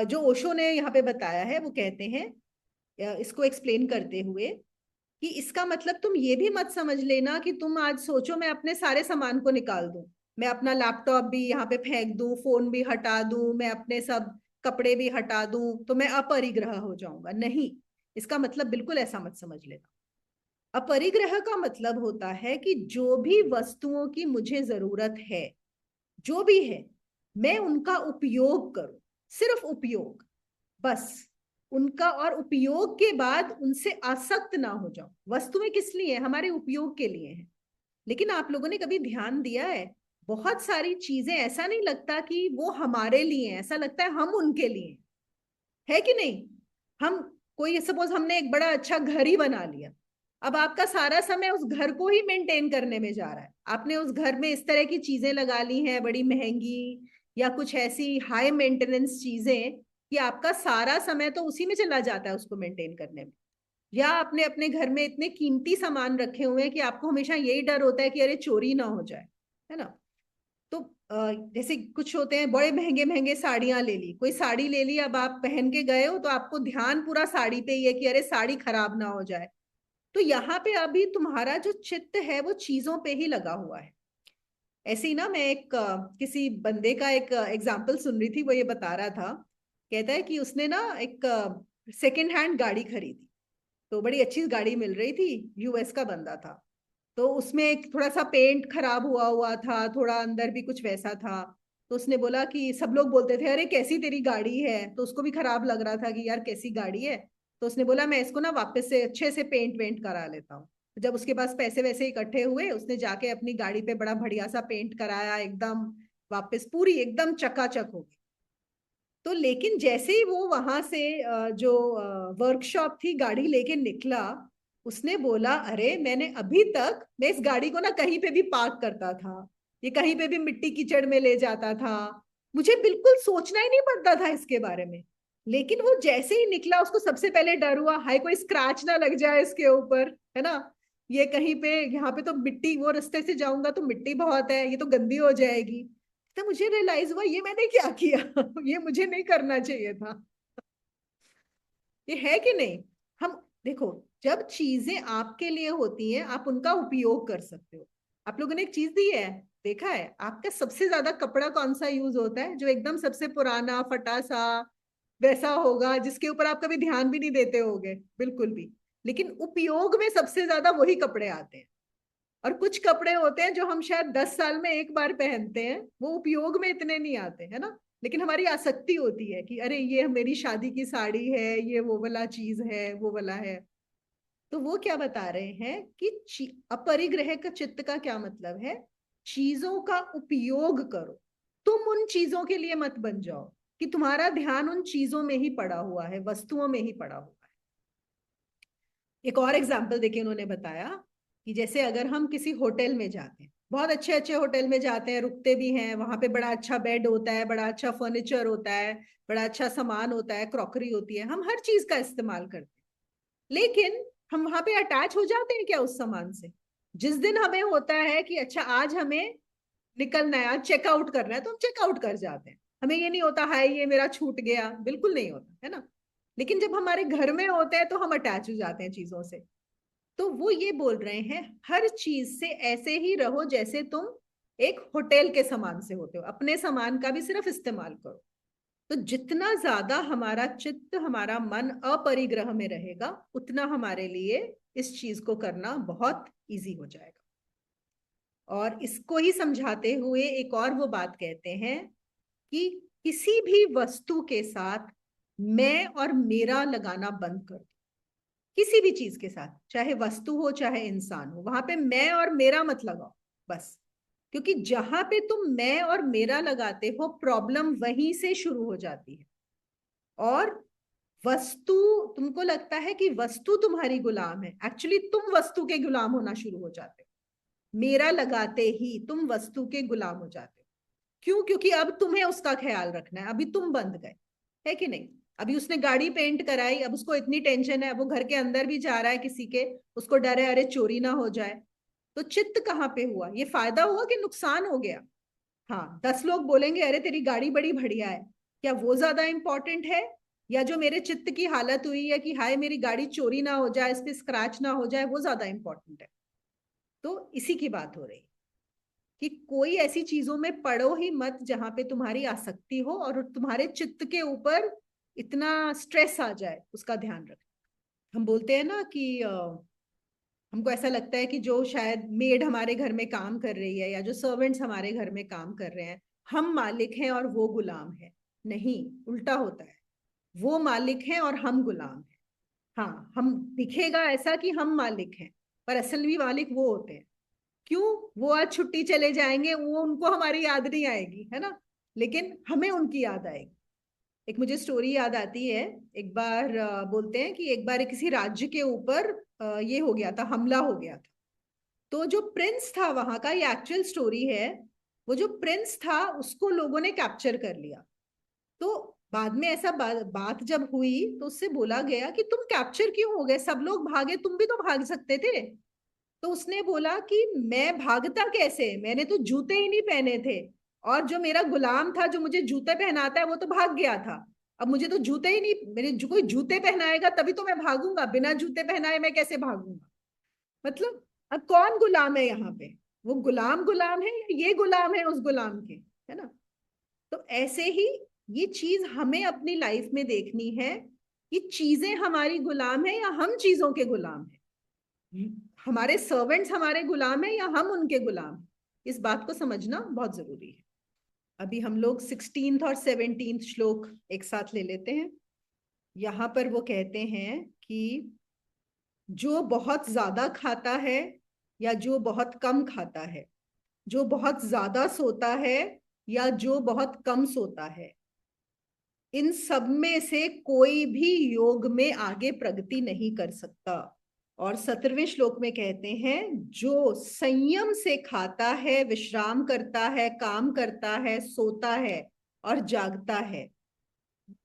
जो ओशो ने यहाँ पे बताया है, वो कहते हैं इसको एक्सप्लेन करते हुए कि इसका मतलब तुम ये भी मत समझ लेना कि तुम आज सोचो मैं अपने सारे सामान को निकाल दूं, मैं अपना लैपटॉप भी यहाँ पे फेंक दूं, फोन भी हटा दूं, मैं अपने सब कपड़े भी हटा दूं तो मैं अपरिग्रह हो जाऊंगा। नहीं, इसका मतलब बिल्कुल ऐसा मत समझ लेना। अपरिग्रह का मतलब होता है कि जो भी वस्तुओं की मुझे जरूरत है, जो भी है, मैं उनका उपयोग करूं, सिर्फ उपयोग, बस उनका। और उपयोग के बाद उनसे आसक्त ना हो जाओ। वस्तुएं किस लिए है? हमारे उपयोग के लिए है। लेकिन आप लोगों ने कभी ध्यान दिया है, बहुत सारी चीजें ऐसा नहीं लगता कि वो हमारे लिए है, ऐसा लगता है हम उनके लिए है कि नहीं? हम, कोई सपोज हमने एक बड़ा अच्छा घर ही बना लिया, अब आपका सारा समय उस घर को ही मेंटेन करने में जा रहा है। आपने उस घर में इस तरह की चीजें लगा ली हैं बड़ी महंगी, या कुछ ऐसी हाई मेंटेनेंस चीजें, कि आपका सारा समय तो उसी में चला जाता है उसको मेंटेन करने में। या आपने अपने घर में इतने कीमती सामान रखे हुए हैं कि आपको हमेशा यही डर होता है कि अरे चोरी ना हो जाए, है ना? तो जैसे कुछ होते हैं बड़े महंगे महंगे साड़ियां ले ली, कोई साड़ी ले ली, अब आप पहन के गए हो तो आपको ध्यान पूरा साड़ी पे ही है कि अरे साड़ी खराब ना हो जाए। तो यहाँ पे अभी तुम्हारा जो चित्त है वो चीजों पे ही लगा हुआ है। ऐसे ही ना, मैं एक किसी बंदे का एक एग्जाम्पल सुन रही थी, वो ये बता रहा था, कहता है कि उसने ना एक सेकेंड हैंड गाड़ी खरीदी। तो बड़ी अच्छी गाड़ी मिल रही थी, यूएस का बंदा था। तो उसमें एक थोड़ा सा पेंट खराब हुआ हुआ था, थोड़ा अंदर भी कुछ वैसा था। तो उसने बोला कि सब लोग बोलते थे अरे कैसी तेरी गाड़ी है, तो उसको भी खराब लग रहा था कि यार कैसी गाड़ी है। तो उसने बोला मैं इसको ना वापस से अच्छे से पेंट वेंट करा लेता हूँ। जब उसके पास पैसे वैसे इकट्ठे हुए, उसने जाके अपनी गाड़ी पे बड़ा बढ़िया सा पेंट कराया, एकदम वापस पूरी एकदम चकाचक हो गई। तो लेकिन जैसे ही वो वहां से जो वर्कशॉप थी गाड़ी लेके निकला, उसने बोला अरे मैंने अभी तक, मैं इस गाड़ी को ना कहीं पे भी पार्क करता था, ये कहीं पे भी मिट्टी कीचड़ में ले जाता था, मुझे बिल्कुल सोचना ही नहीं पड़ता था इसके बारे में। लेकिन वो जैसे ही निकला, उसको सबसे पहले डर हुआ हाय कोई स्क्रैच ना लग जाए इसके ऊपर, है ना? ये कहीं पे, यहाँ पे तो मिट्टी, वो रास्ते से जाऊंगा तो मिट्टी बहुत है, ये तो गंदी हो जाएगी। तो मुझे रियलाइज हुआ ये मैंने क्या किया ये मुझे नहीं करना चाहिए था। ये है कि नहीं? हम देखो, जब चीजें आपके लिए होती हैं आप उनका उपयोग कर सकते हो। आप लोगों ने एक चीज दी है, देखा है आपका सबसे ज्यादा कपड़ा कौन सा यूज होता है? जो एकदम सबसे पुराना फटा सा वैसा होगा, जिसके ऊपर आप कभी ध्यान भी नहीं देते होगे बिल्कुल भी। लेकिन उपयोग में सबसे ज्यादा वही कपड़े आते हैं। और कुछ कपड़े होते हैं जो हम शायद 10 साल में एक बार पहनते हैं, वो उपयोग में इतने नहीं आते, है ना? लेकिन हमारी आसक्ति होती है कि अरे ये मेरी शादी की साड़ी है, ये वो वाला चीज है, वो वाला है। तो वो क्या बता रहे हैं कि अपरिग्रह का चित्त का क्या मतलब है? चीजों का उपयोग करो, तुम उन चीजों के लिए मत बन जाओ कि तुम्हारा ध्यान उन चीजों में ही पड़ा हुआ है, वस्तुओं में ही पड़ा हुआ है। एक और एग्जाम्पल देके उन्होंने बताया कि जैसे अगर हम किसी होटल में जाते हैं, बहुत अच्छे अच्छे होटल में जाते हैं, रुकते भी हैं, वहां पे बड़ा अच्छा बेड होता है, बड़ा अच्छा फर्नीचर होता है, बड़ा अच्छा सामान होता है, क्रॉकरी होती है, हम हर चीज का इस्तेमाल करते हैं। लेकिन हम वहां पे अटैच हो जाते हैं क्या उस सामान से? जिस दिन हमें होता है कि अच्छा आज हमें निकलना है, आज चेकआउट करना है, तो हम चेकआउट कर जाते हैं। हमें ये नहीं होता हाय ये मेरा छूट गया, बिल्कुल नहीं होता, है ना? लेकिन जब हमारे घर में होते हैं तो हम अटैच हो जाते हैं चीजों से। तो वो ये बोल रहे हैं हर चीज से ऐसे ही रहो जैसे तुम एक होटल के सामान से होते हो, अपने सामान का भी सिर्फ इस्तेमाल करो। तो जितना ज्यादा हमारा चित्त, हमारा मन अपरिग्रह में रहेगा, उतना हमारे लिए इस चीज को करना बहुत इजी हो जाएगा। और इसको ही समझाते हुए एक और वो बात कहते हैं कि किसी भी वस्तु के साथ मैं और मेरा लगाना बंद कर दो। किसी भी चीज के साथ, चाहे वस्तु हो चाहे इंसान हो, वहां पे मैं और मेरा मत लगाओ बस। क्योंकि जहां पे तुम मैं और मेरा लगाते हो, प्रॉब्लम वहीं से शुरू हो जाती है। और वस्तु, तुमको लगता है कि वस्तु तुम्हारी गुलाम है, एक्चुअली तुम वस्तु के गुलाम होना शुरू हो जाते हो। मेरा लगाते ही तुम वस्तु के गुलाम हो जाते हो। क्यों? क्योंकि अब तुम्हें उसका ख्याल रखना है, अभी तुम बंध गए, है कि नहीं? अभी उसने गाड़ी पेंट कराई, अब उसको इतनी टेंशन है, अब वो घर के अंदर भी जा रहा है किसी के, उसको डर है अरे चोरी ना हो जाए। तो चित्त कहाँ पे हुआ? ये फायदा हुआ कि नुकसान हो गया? हाँ, 10 लोग बोलेंगे अरे तेरी गाड़ी बड़ी बढ़िया है, क्या वो ज्यादा इंपॉर्टेंट है, या जो मेरे चित्त की हालत हुई है कि हाय मेरी गाड़ी चोरी ना हो जाए, इस पे स्क्रैच ना हो जाए, वो ज्यादा इंपॉर्टेंट है? तो इसी की बात हो रही है कि कोई ऐसी चीजों में पड़ो ही मत जहां पे तुम्हारी आसक्ति हो और तुम्हारे चित्त के ऊपर इतना स्ट्रेस आ जाए, उसका ध्यान रखना। हम बोलते हैं ना कि हमको ऐसा लगता है कि जो शायद मेड हमारे घर में काम कर रही है या जो सर्वेंट्स हमारे घर में काम कर रहे हैं, हम मालिक हैं और वो गुलाम है। नहीं, उल्टा होता है। वो मालिक हैं और हम गुलाम हैं। हाँ, हम दिखेगा ऐसा कि हम मालिक हैं, पर असल में मालिक वो होते हैं। क्यों? वो आज छुट्टी चले जाएंगे, वो उनको हमारी याद नहीं आएगी, है ना, लेकिन हमें उनकी याद आएगी। एक मुझे स्टोरी याद आती है। एक बार बोलते हैं कि एक बार किसी राज्य के ऊपर ये हो गया था, हमला हो गया था। तो जो प्रिंस था वहां का, ये एक्चुअल स्टोरी है, वो जो प्रिंस था उसको लोगों ने कैप्चर कर लिया। तो बाद में ऐसा बात जब हुई तो उससे बोला गया कि तुम कैप्चर क्यों हो गए, सब लोग भागे, तुम भी तो भाग सकते थे। तो उसने बोला कि मैं भागता कैसे, मैंने तो जूते ही नहीं पहने थे, और जो मेरा गुलाम था जो मुझे जूते पहनाता है वो तो भाग गया था। अब मुझे तो जूते ही नहीं, मेरे जो कोई जूते पहनाएगा तभी तो मैं भागूंगा, बिना जूते पहनाए मैं कैसे भागूंगा? मतलब अब कौन गुलाम है यहाँ पे? वो गुलाम गुलाम है या ये गुलाम है उस गुलाम के? है ना? तो ऐसे ही ये चीज हमें अपनी लाइफ में देखनी है कि चीजें हमारी गुलाम है या हम चीजों के गुलाम है। हमारे सर्वेंट्स हमारे गुलाम है या हम उनके गुलाम हैं? इस बात को समझना बहुत जरूरी है। अभी हम लोग 16th और 17th श्लोक एक साथ ले लेते हैं। यहाँ पर वो कहते हैं कि जो बहुत ज्यादा खाता है या जो बहुत कम खाता है, जो बहुत ज्यादा सोता है या जो बहुत कम सोता है, इन सब में से कोई भी योग में आगे प्रगति नहीं कर सकता। और 17वें श्लोक में कहते हैं जो संयम से खाता है, विश्राम करता है, काम करता है, सोता है और जागता है,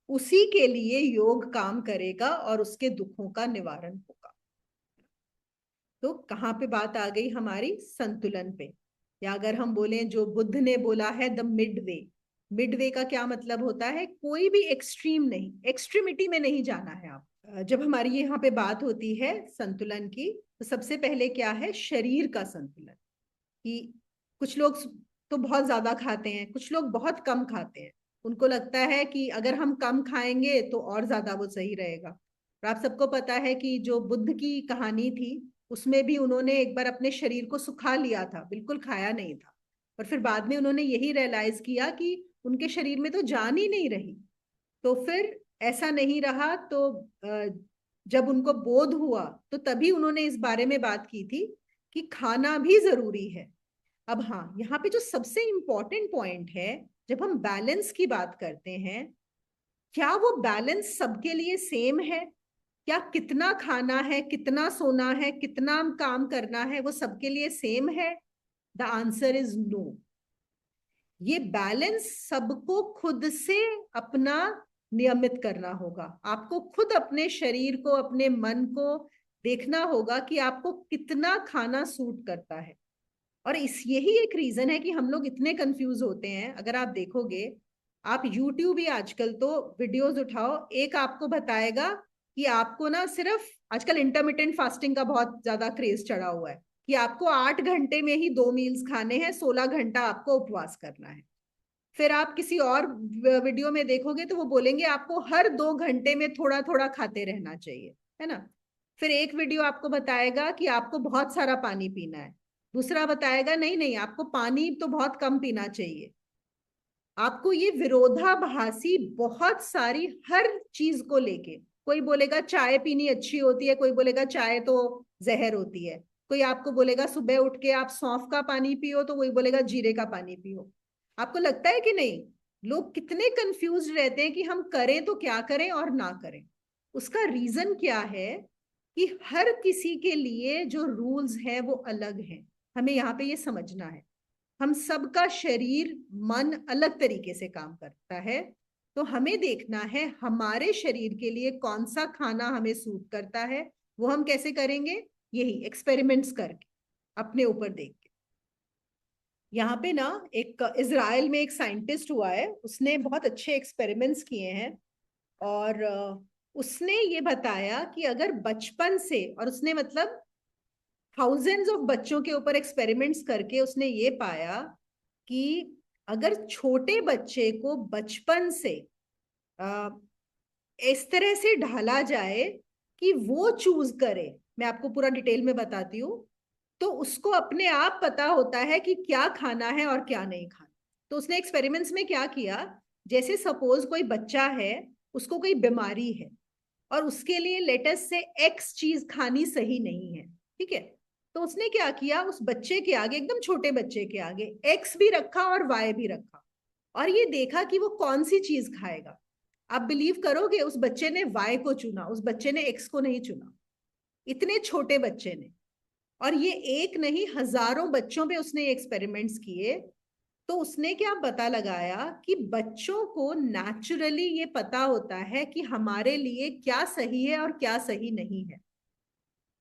उसी के लिए योग काम करेगा और उसके दुखों का निवारण होगा। तो कहाँ पे बात आ गई हमारी? संतुलन पे। या अगर हम बोले जो बुद्ध ने बोला है the mid way. Mid way का क्या मतलब होता है? कोई भी एक्सट्रीम नहीं, एक्सट्रीमिटी में नहीं जाना है आप। जब हमारी यहाँ पे बात होती है संतुलन की, तो सबसे पहले क्या है? शरीर का संतुलन। कि कुछ लोग तो बहुत ज्यादा खाते हैं, कुछ लोग बहुत कम खाते हैं। उनको लगता है कि अगर हम कम खाएंगे तो और ज्यादा वो सही रहेगा। और आप सबको पता है कि जो बुद्ध की कहानी थी, उसमें भी उन्होंने एक बार अपने शरीर को सुखा लिया था, बिल्कुल खाया नहीं था। और फिर बाद में उन्होंने यही रियलाइज किया कि उनके शरीर में तो जान ही नहीं रही। तो फिर ऐसा नहीं रहा, तो जब उनको बोध हुआ तो तभी उन्होंने इस बारे में बात की थी कि खाना भी जरूरी है। अब हाँ, यहाँ पे जो सबसे इंपॉर्टेंट पॉइंट है, जब हम बैलेंस की बात करते हैं, क्या वो बैलेंस सबके लिए सेम है? क्या कितना खाना है, कितना सोना है, कितना काम करना है, वो सबके लिए सेम है? The answer is no. ये बैलेंस सबको खुद से अपना नियमित करना होगा। आपको खुद अपने शरीर को, अपने मन को देखना होगा कि आपको कितना खाना सूट करता है। और इस यही एक रीजन है कि हम लोग इतने कंफ्यूज होते हैं। अगर आप देखोगे, आप यूट्यूब ही आजकल तो वीडियोस उठाओ, एक आपको बताएगा कि आपको ना सिर्फ, आजकल इंटरमिटेंट फास्टिंग का बहुत ज्यादा क्रेज चढ़ा हुआ है कि आपको 8 घंटे में ही 2 मील्स खाने हैं, 16 घंटा आपको उपवास करना है। फिर आप किसी और वीडियो में देखोगे तो वो बोलेंगे आपको हर 2 घंटे में थोड़ा थोड़ा खाते रहना चाहिए, है ना। फिर एक वीडियो आपको बताएगा कि आपको बहुत सारा पानी पीना है, दूसरा बताएगा नहीं नहीं आपको पानी तो बहुत कम पीना चाहिए। आपको ये विरोधाभासी बहुत सारी हर चीज को लेके कोई बोलेगा चाय पीनी अच्छी होती है, कोई बोलेगा चाय तो जहर होती है, कोई आपको बोलेगा सुबह उठ के आप सौंफ का पानी पियो, तो कोई बोलेगा जीरे का पानी पियो। आपको लगता है कि नहीं, लोग कितने कंफ्यूज रहते हैं कि हम करें तो क्या करें और ना करें। उसका रीजन क्या है कि हर किसी के लिए जो रूल्स हैं वो अलग हैं। हमें यहाँ पे ये समझना है, हम सबका शरीर मन अलग तरीके से काम करता है। तो हमें देखना है हमारे शरीर के लिए कौन सा खाना हमें सूट करता है। वो हम कैसे करेंगे? यही एक्सपेरिमेंट्स करके, अपने ऊपर देख के। यहाँ पे ना एक इजराइल में एक साइंटिस्ट हुआ है, उसने बहुत अच्छे एक्सपेरिमेंट्स किए हैं। और उसने ये बताया कि अगर बचपन से, और उसने मतलब थाउजेंड्स ऑफ बच्चों के ऊपर एक्सपेरिमेंट्स करके उसने ये पाया कि अगर छोटे बच्चे को बचपन से आ, इस तरह से ढाला जाए कि वो चूज करे, मैं आपको पूरा डिटेल में बताती हूँ, तो उसको अपने आप पता होता है कि क्या खाना है और क्या नहीं खाना। तो उसने एक्सपेरिमेंट्स में क्या किया, जैसे सपोज कोई बच्चा है, उसको कोई बीमारी है, और उसके लिए लेटस से एक्स चीज खानी सही नहीं है, ठीक है। तो उसने क्या किया, उस बच्चे के आगे, एकदम छोटे बच्चे के आगे, एक्स भी रखा और वाई भी रखा, और ये देखा कि वो कौन सी चीज खाएगा। आप बिलीव करोगे, उस बच्चे ने वाई को चुना, उस बच्चे ने एक्स को नहीं चुना, इतने छोटे बच्चे ने। और ये एक नहीं, हजारों बच्चों पे उसने एक्सपेरिमेंट्स किए। तो उसने क्या पता लगाया कि बच्चों को नेचुरली ये पता होता है कि हमारे लिए क्या सही है और क्या सही नहीं है,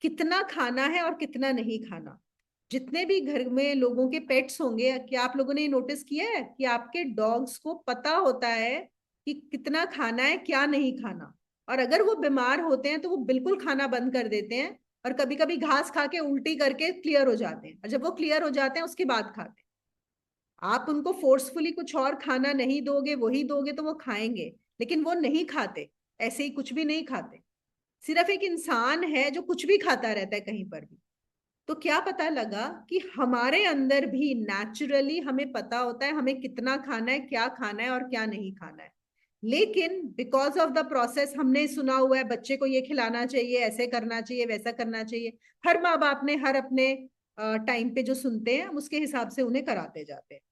कितना खाना है और कितना नहीं खाना। जितने भी घर में लोगों के पेट्स होंगे, क्या आप लोगों ने नोटिस किया है कि आपके डॉग्स को पता होता है कि कितना खाना है क्या नहीं खाना। और अगर वो बीमार होते हैं तो वो बिल्कुल खाना बंद कर देते हैं, और कभी कभी घास खा के उल्टी करके क्लियर हो जाते हैं, और जब वो क्लियर हो जाते हैं उसके बाद खाते हैं। आप उनको फोर्सफुली कुछ और खाना नहीं दोगे, वही दोगे तो वो खाएंगे, लेकिन वो नहीं खाते, ऐसे ही कुछ भी नहीं खाते। सिर्फ एक इंसान है जो कुछ भी खाता रहता है कहीं पर भी। तो क्या पता लगा कि हमारे अंदर भी नेचुरली हमें पता होता है हमें कितना खाना है, क्या खाना है और क्या नहीं खाना है। लेकिन बिकॉज ऑफ द प्रोसेस, हमने सुना हुआ है बच्चे को ये खिलाना चाहिए, ऐसे करना चाहिए, वैसा करना चाहिए, हर माँ बाप ने हर अपने टाइम पे जो सुनते हैं हम उसके हिसाब से उन्हें कराते जाते हैं।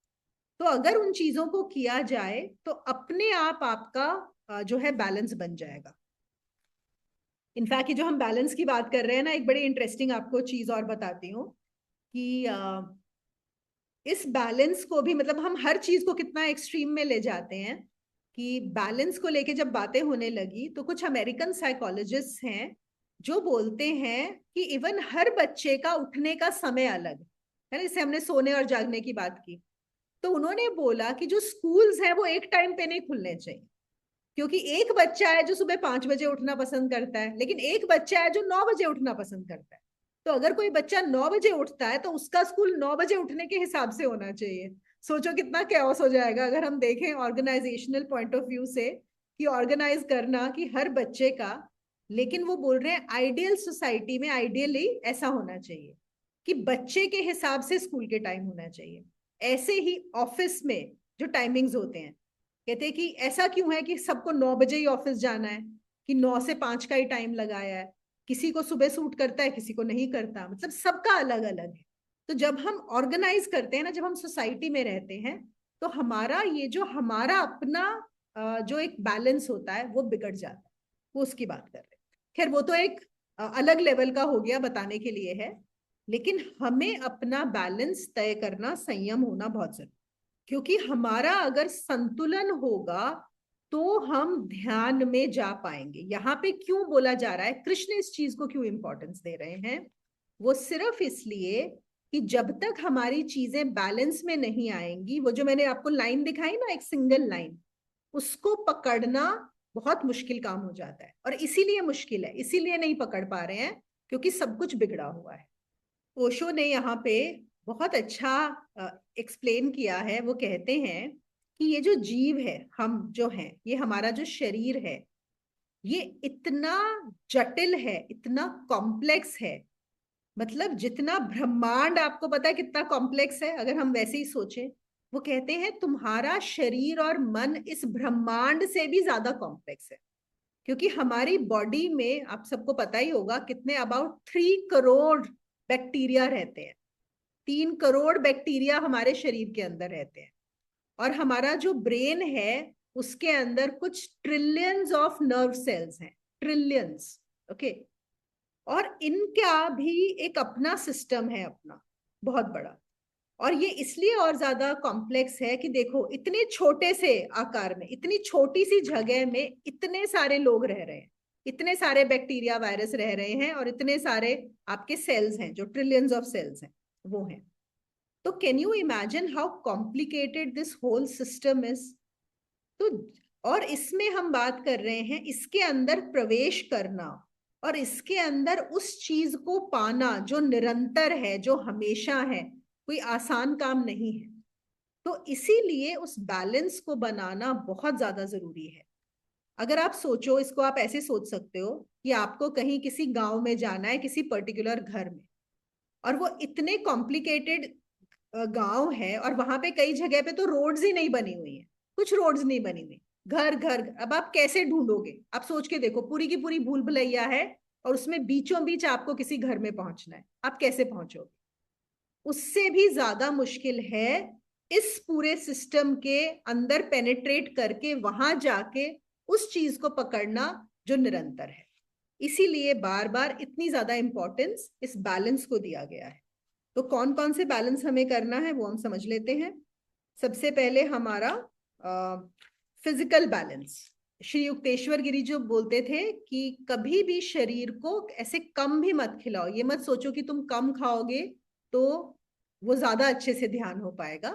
तो अगर उन चीजों को किया जाए तो अपने आप आपका जो है बैलेंस बन जाएगा। इनफैक्ट ये जो हम बैलेंस की बात कर रहे हैं ना, एक बड़ी इंटरेस्टिंग आपको चीज और बताती हूँ कि इस बैलेंस को भी, मतलब हम हर चीज को कितना एक्सट्रीम में ले जाते हैं, कि बैलेंस को लेके जब बातें होने लगी तो कुछ अमेरिकन साइकोलॉजिस्ट हैं जो बोलते हैं कि इवन हर बच्चे का उठने का समय अलग है ना, जैसे हमने सोने और जागने की बात की। तो उन्होंने बोला कि जो स्कूल्स हैं वो एक टाइम पे नहीं खुलने चाहिए, क्योंकि एक बच्चा है जो सुबह 5 बजे उठना पसंद करता है, लेकिन एक बच्चा है जो 9 बजे उठना पसंद करता है। तो अगर कोई बच्चा 9 बजे उठता है तो उसका स्कूल 9 बजे उठने के हिसाब से होना चाहिए। सोचो कितना कैओस हो जाएगा अगर हम देखें ऑर्गेनाइजेशनल पॉइंट ऑफ व्यू से, कि ऑर्गेनाइज करना कि हर बच्चे का। लेकिन वो बोल रहे हैं आइडियल सोसाइटी में आइडियली ऐसा होना चाहिए कि बच्चे के हिसाब से स्कूल के टाइम होना चाहिए। ऐसे ही ऑफिस में जो टाइमिंग्स होते हैं, कहते हैं कि ऐसा क्यों है कि सबको 9 बजे ही ऑफिस जाना है, कि 9 से 5 का ही टाइम लगाया है। किसी को सुबह सूट करता है, किसी को नहीं करता, मतलब सबका अलग अलग है। तो जब हम ऑर्गेनाइज करते हैं ना, जब हम सोसाइटी में रहते हैं, तो हमारा ये जो हमारा अपना जो एक बैलेंस होता है वो बिगड़ जाता है। वो उसकी बात कर रहे हैं। खैर वो तो एक अलग लेवल का हो गया, बताने के लिए है। लेकिन हमें अपना बैलेंस तय करना, संयम होना बहुत जरूरी, क्योंकि हमारा अगर संतुलन होगा तो हम ध्यान में जा पाएंगे। यहाँ पे क्यों बोला जा रहा है, कृष्ण इस चीज को क्यों इंपॉर्टेंस दे रहे हैं, वो सिर्फ इसलिए कि जब तक हमारी चीजें बैलेंस में नहीं आएंगी, वो जो मैंने आपको लाइन दिखाई ना, एक सिंगल लाइन, उसको पकड़ना बहुत मुश्किल काम हो जाता है। और इसीलिए मुश्किल है, इसीलिए नहीं पकड़ पा रहे हैं, क्योंकि सब कुछ बिगड़ा हुआ है। ओशो ने यहाँ पे बहुत अच्छा एक्सप्लेन किया है। वो कहते हैं कि ये जो जीव है, हम जो हैं, ये हमारा जो शरीर है, ये इतना जटिल है, इतना कॉम्प्लेक्स है। मतलब जितना ब्रह्मांड आपको पता है कितना कॉम्प्लेक्स है, अगर हम वैसे ही सोचें, वो कहते हैं तुम्हारा शरीर और मन इस ब्रह्मांड से भी ज्यादा कॉम्प्लेक्स है। क्योंकि हमारी बॉडी में आप सबको पता ही होगा कितने अबाउट 3 करोड़ बैक्टीरिया रहते हैं। 3 करोड़ बैक्टीरिया हमारे शरीर के अंदर रहते हैं। और हमारा जो ब्रेन है उसके अंदर कुछ ट्रिलियंस ऑफ नर्व सेल्स हैं, ट्रिलियंस। ओके। और इनका भी एक अपना सिस्टम है, अपना बहुत बड़ा। और ये इसलिए और ज्यादा कॉम्प्लेक्स है कि देखो, इतने छोटे से आकार में, इतनी छोटी सी जगह में इतने सारे लोग रह रहे हैं, इतने सारे बैक्टीरिया वायरस रह रहे हैं, और इतने सारे आपके सेल्स हैं जो ट्रिलियंस ऑफ सेल्स हैं, वो हैं। तो can you imagine how complicated this whole system is. तो और इसमें हम बात कर रहे हैं इसके अंदर प्रवेश करना और इसके अंदर उस चीज को पाना जो निरंतर है, जो हमेशा है, कोई आसान काम नहीं है। तो इसीलिए उस बैलेंस को बनाना बहुत ज्यादा जरूरी है। अगर आप सोचो, इसको आप ऐसे सोच सकते हो कि आपको कहीं किसी गांव में जाना है, किसी पर्टिकुलर घर में, और वो इतने कॉम्प्लिकेटेड गांव है, और वहां पे कई जगह पे तो रोड्स ही नहीं बनी हुई है, कुछ रोड्स नहीं बनी हुई, घर घर। अब आप कैसे ढूंढोगे? आप सोच के देखो, पूरी की पूरी भूल भुलैया है, और उसमें बीचों बीच आपको किसी घर में पहुंचना है, आप कैसे पहुंचोगे? उससे भी ज्यादा मुश्किल है इस पूरे सिस्टम के अंदर पेनिट्रेट करके वहां जाके उस चीज को पकड़ना जो निरंतर है। इसीलिए बार बार इतनी ज्यादा इंपॉर्टेंस इस बैलेंस को दिया गया है। तो कौन कौन से बैलेंस हमें करना है वो हम समझ लेते हैं। सबसे पहले हमारा फिजिकल बैलेंस। श्री युक्तेश्वर गिरी जो बोलते थे कि कभी भी शरीर को ऐसे कम भी मत खिलाओ। ये मत सोचो कि तुम कम खाओगे तो वो ज्यादा अच्छे से ध्यान हो पाएगा।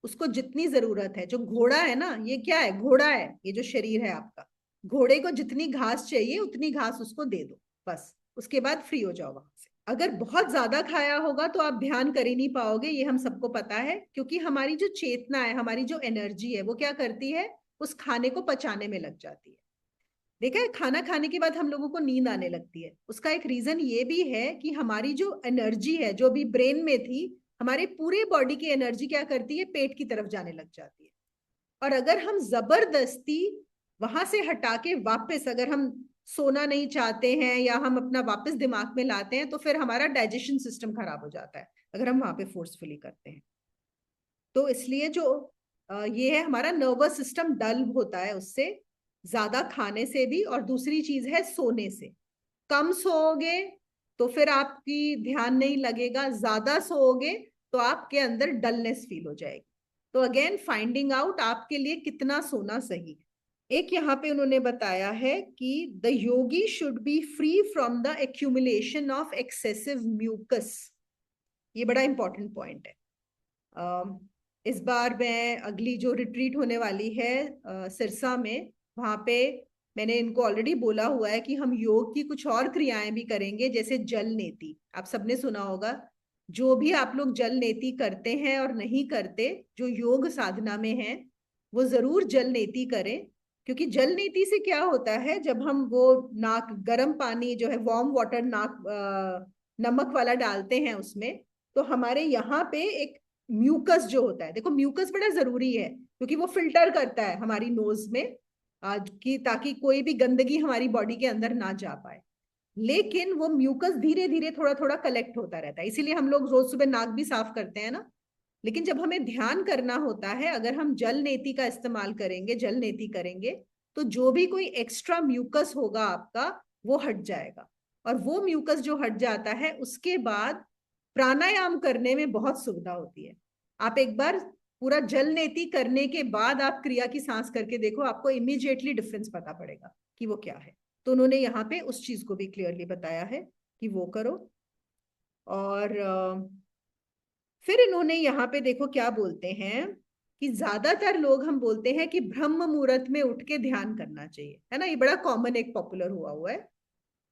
उसको जितनी जरूरत है, जो घोड़ा है ना, ये क्या है? घोड़ा है, ये जो शरीर है आपका। घोड़े को जितनी घास चाहिए उतनी घास उसको दे दो, बस। उसके बाद फ्री हो जाओ वहां से। अगर बहुत ज्यादा खाया होगा तो आप ध्यान कर ही नहीं पाओगे, ये हम सबको पता है। क्योंकि हमारी जो चेतना है, हमारी जो एनर्जी है, वो क्या करती है? उस खाने को पचाने में लग जाती है। देखा है, खाना खाने के बाद हम लोगों को नींद आने लगती है। उसका एक रीजन ये भी है कि हमारी जो एनर्जी है, जो भी ब्रेन में थी, हमारे पूरे बॉडी की एनर्जी क्या करती है? पेट की तरफ जाने लग जाती है। और अगर हम जबरदस्ती वहां से हटा के वापस, अगर हम सोना नहीं चाहते हैं या हम अपना वापस दिमाग में लाते हैं, तो फिर हमारा डाइजेशन सिस्टम खराब हो जाता है अगर हम वहां पे फोर्सफुली करते हैं। तो इसलिए जो ये है, हमारा नर्वस सिस्टम डल होता है उससे, ज्यादा खाने से भी। और दूसरी चीज है सोने से। कम सोओगे तो फिर आपकी ध्यान नहीं लगेगा, ज्यादा सोओगे तो आपके अंदर डलनेस फील हो जाएगी। तो अगेन फाइंडिंग आउट आपके लिए कितना सोना सही है। एक यहाँ पे उन्होंने बताया है कि the yogi should be free from the accumulation of excessive mucus. ये बड़ा इंपॉर्टेंट पॉइंट है। इस बार मैं अगली जो रिट्रीट होने वाली है सिरसा में, वहां पे मैंने इनको ऑलरेडी बोला हुआ है कि हम योग की कुछ और क्रियाएं भी करेंगे, जैसे जल नेति। आप सबने सुना होगा। जो भी आप लोग जल नेति करते हैं और नहीं करते, जो योग साधना में है, वो जरूर जल नेति करें। क्योंकि जल नेति से क्या होता है, जब हम वो नाक गर्म पानी जो है, वार्म वाटर, नाक नमक वाला डालते हैं उसमें, तो हमारे यहाँ पे एक म्यूकस जो होता है, देखो म्यूकस बड़ा जरूरी है क्योंकि वो फिल्टर करता है हमारी नोज में आज की, ताकि कोई भी गंदगी हमारी बॉडी के अंदर ना जा पाए। लेकिन वो म्यूकस धीरे धीरे थोड़ा थोड़ा कलेक्ट होता रहता है, इसीलिए हम लोग रोज सुबह नाक भी साफ करते हैं ना। लेकिन जब हमें ध्यान करना होता है, अगर हम जल नेति का इस्तेमाल करेंगे, जल नेति करेंगे, तो जो भी कोई एक्स्ट्रा म्यूकस होगा आपका, वो हट जाएगा। और वो म्यूकस जो हट जाता है, उसके बाद प्राणायाम करने में बहुत सुविधा होती है। आप एक बार पूरा जल नेति करने के बाद आप क्रिया की सांस करके देखो, आपको इमीडिएटली डिफरेंस पता पड़ेगा कि वो क्या है। तो उन्होंने यहाँ पे उस चीज को भी क्लियरली बताया है कि वो करो। और फिर इन्होंने यहाँ पे देखो क्या बोलते हैं कि ज्यादातर लोग, हम बोलते हैं कि ब्रह्म मुहूर्त में उठ के ध्यान करना चाहिए, है ना। ये बड़ा कॉमन, एक पॉपुलर हुआ है।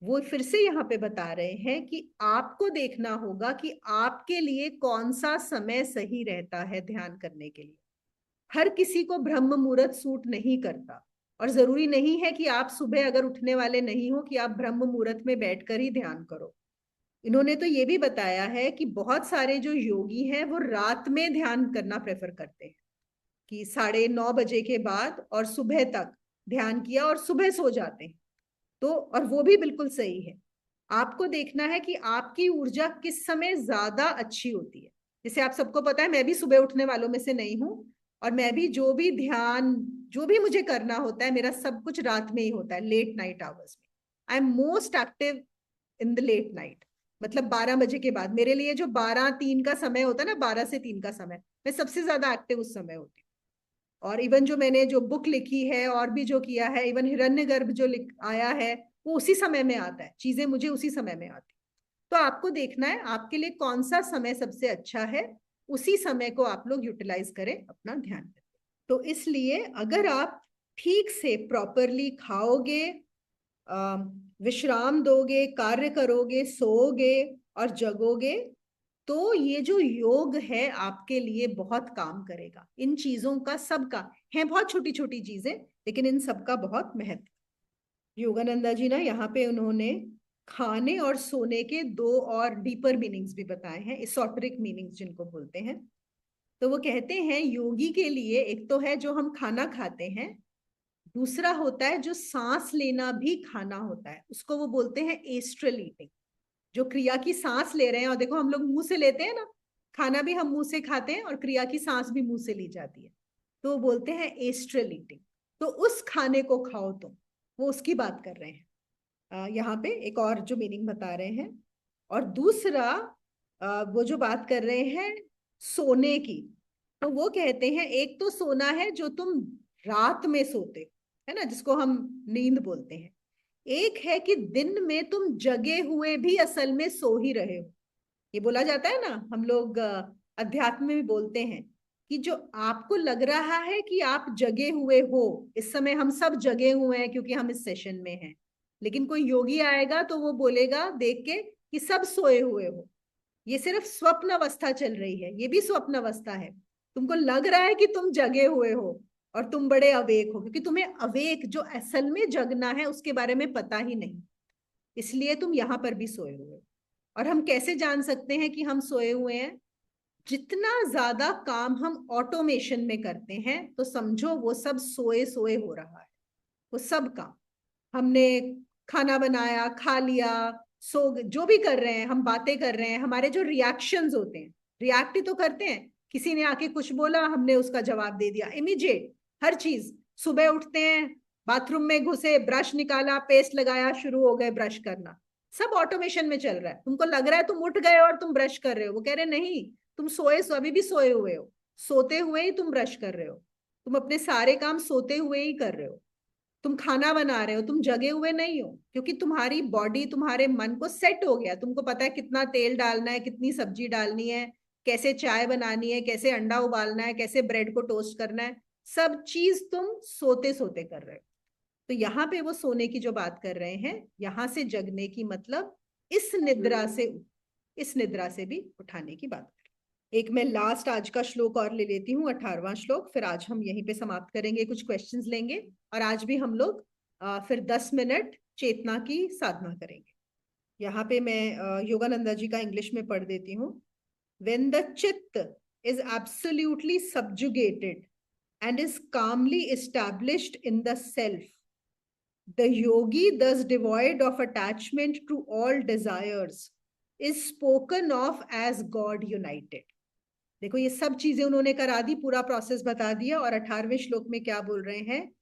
वो फिर से यहाँ पे बता रहे हैं कि आपको देखना होगा कि आपके लिए कौन सा समय सही रहता है ध्यान करने के लिए। हर किसी को ब्रह्म मुहूर्त सूट नहीं करता, और जरूरी नहीं है कि आप सुबह अगर उठने वाले नहीं हो कि आप ब्रह्म मुहूर्त में बैठकर ही ध्यान करो। इन्होंने तो ये भी बताया है कि बहुत सारे जो योगी हैं वो रात में ध्यान करना प्रेफर करते हैं, कि 9:30 बजे के बाद और सुबह तक ध्यान किया और सुबह सो जाते हैं। तो और वो भी बिल्कुल सही है। आपको देखना है कि आपकी ऊर्जा किस समय ज्यादा अच्छी होती है। जैसे आप सबको पता है, मैं भी सुबह उठने वालों में से नहीं हूं, और मैं भी जो भी ध्यान, जो भी मुझे करना होता है, मेरा सब कुछ रात में ही होता है, लेट नाइट आवर्स में। I am most active in the late night, मतलब 12 बजे के बाद। मेरे लिए जो 12-3 का समय होता है ना, 12 से 3 का समय, मैं सबसे ज्यादा एक्टिव उस समय होती हूँ। और इवन जो मैंने जो बुक लिखी है और भी जो किया है, इवन हिरण्यगर्भ जो लिख आया है, वो उसी समय में आता है, चीजें मुझे उसी समय में आती। तो आपको देखना है आपके लिए कौन सा समय सबसे अच्छा है, उसी समय को आप लोग यूटिलाइज करें, अपना ध्यान दें। तो इसलिए अगर आप ठीक से प्रॉपरली खाओगे, विश्राम दोगे, कार्य करोगे, सोओगे और जगोगे, तो ये जो योग है आपके लिए बहुत काम करेगा। इन चीजों का सबका है, बहुत छोटी छोटी चीजें, लेकिन इन सबका बहुत महत्व। योगानंदा जी ना यहाँ पे उन्होंने खाने और सोने के दो और डीपर मीनिंग्स भी बताए हैं, एसोटेरिक मीनिंग्स जिनको बोलते हैं। तो वो कहते हैं योगी के लिए एक तो है जो हम खाना खाते हैं, दूसरा होता है जो सांस लेना भी खाना होता है, उसको वो बोलते हैं एस्ट्रल ईटिंग। जो क्रिया की सांस ले रहे हैं, और देखो हम लोग मुंह से लेते हैं ना, खाना भी हम मुंह से खाते हैं और क्रिया की सांस भी मुंह से ली जाती है, तो वो बोलते हैं एस्ट्रल ईटिंग। तो उस खाने को खाओ तुम, वो उसकी बात कर रहे हैं। यहाँ पे एक और जो मीनिंग बता रहे हैं। और दूसरा वो जो बात कर रहे हैं सोने की, तो वो कहते हैं एक तो सोना है जो तुम रात में सोते है ना, जिसको हम नींद बोलते हैं। एक है कि दिन में तुम जगे हुए भी असल में सो ही रहे हो। ये बोला जाता है ना, हम लोग अध्यात्म में भी बोलते हैं कि जो आपको लग रहा है कि आप जगे हुए हो, इस समय हम सब जगे हुए हैं क्योंकि हम इस सेशन में हैं, लेकिन कोई योगी आएगा तो वो बोलेगा देख के कि सब सोए हुए हो, ये सिर्फ स्वप्न अवस्था चल रही है, ये भी स्वप्न अवस्था है। तुमको लग रहा है कि तुम जगे हुए हो और तुम बड़े अवेक हो, क्योंकि तुम्हें अवेक जो असल में जगना है उसके बारे में पता ही नहीं, इसलिए तुम यहां पर भी सोए हुए हो। और हम कैसे जान सकते हैं कि हम सोए हुए हैं? जितना ज्यादा काम हम ऑटोमेशन में करते हैं, तो समझो वो सब सोए सोए हो रहा है। वो सब काम हमने, खाना बनाया, खा लिया, सो, जो भी कर रहे हैं, हम बातें कर रहे हैं, हमारे जो रिएक्शंस होते हैं, रिएक्ट ही तो करते हैं। किसी ने आके कुछ बोला, हमने उसका जवाब दे दिया, इमीडिएट। हर चीज, सुबह उठते हैं, बाथरूम में घुसे, ब्रश निकाला, पेस्ट लगाया, शुरू हो गए ब्रश करना, सब ऑटोमेशन में चल रहा है। तुमको लग रहा है तुम उठ गए और तुम ब्रश कर रहे हो, वो कह रहे नहीं, तुम सोए, सो अभी भी सोए हुए हो, सोते हुए ही तुम ब्रश कर रहे हो, तुम अपने सारे काम सोते हुए ही कर रहे हो। तुम खाना बना रहे हो, तुम जगे हुए नहीं हो, क्योंकि तुम्हारी बॉडी, तुम्हारे मन को सेट हो गया, तुमको पता है कितना तेल डालना है, कितनी सब्जी डालनी है, कैसे चाय बनानी है, कैसे अंडा उबालना है, कैसे ब्रेड को टोस्ट करना है, सब चीज तुम सोते सोते कर रहे हो। तो यहाँ पे वो सोने की जो बात कर रहे हैं, यहां से जगने की मतलब इस निद्रा से, इस निद्रा से भी उठाने की बात। एक मैं लास्ट आज का श्लोक और ले लेती हूँ, 18वां श्लोक, फिर आज हम यहीं पे समाप्त करेंगे, कुछ क्वेश्चंस लेंगे, और आज भी हम लोग फिर 10 मिनट चेतना की साधना करेंगे। यहाँ पे मैं योगानंदा जी का इंग्लिश में पढ़ देती हूँ। When the चित्त is absolutely subjugated and is calmly established in the self, the yogi, thus devoid of attachment to all desires, is spoken of as God united. देखो ये सब चीजें उन्होंने करा दी, पूरा प्रोसेस बता दिया, और 18वें श्लोक में क्या बोल रहे हैं?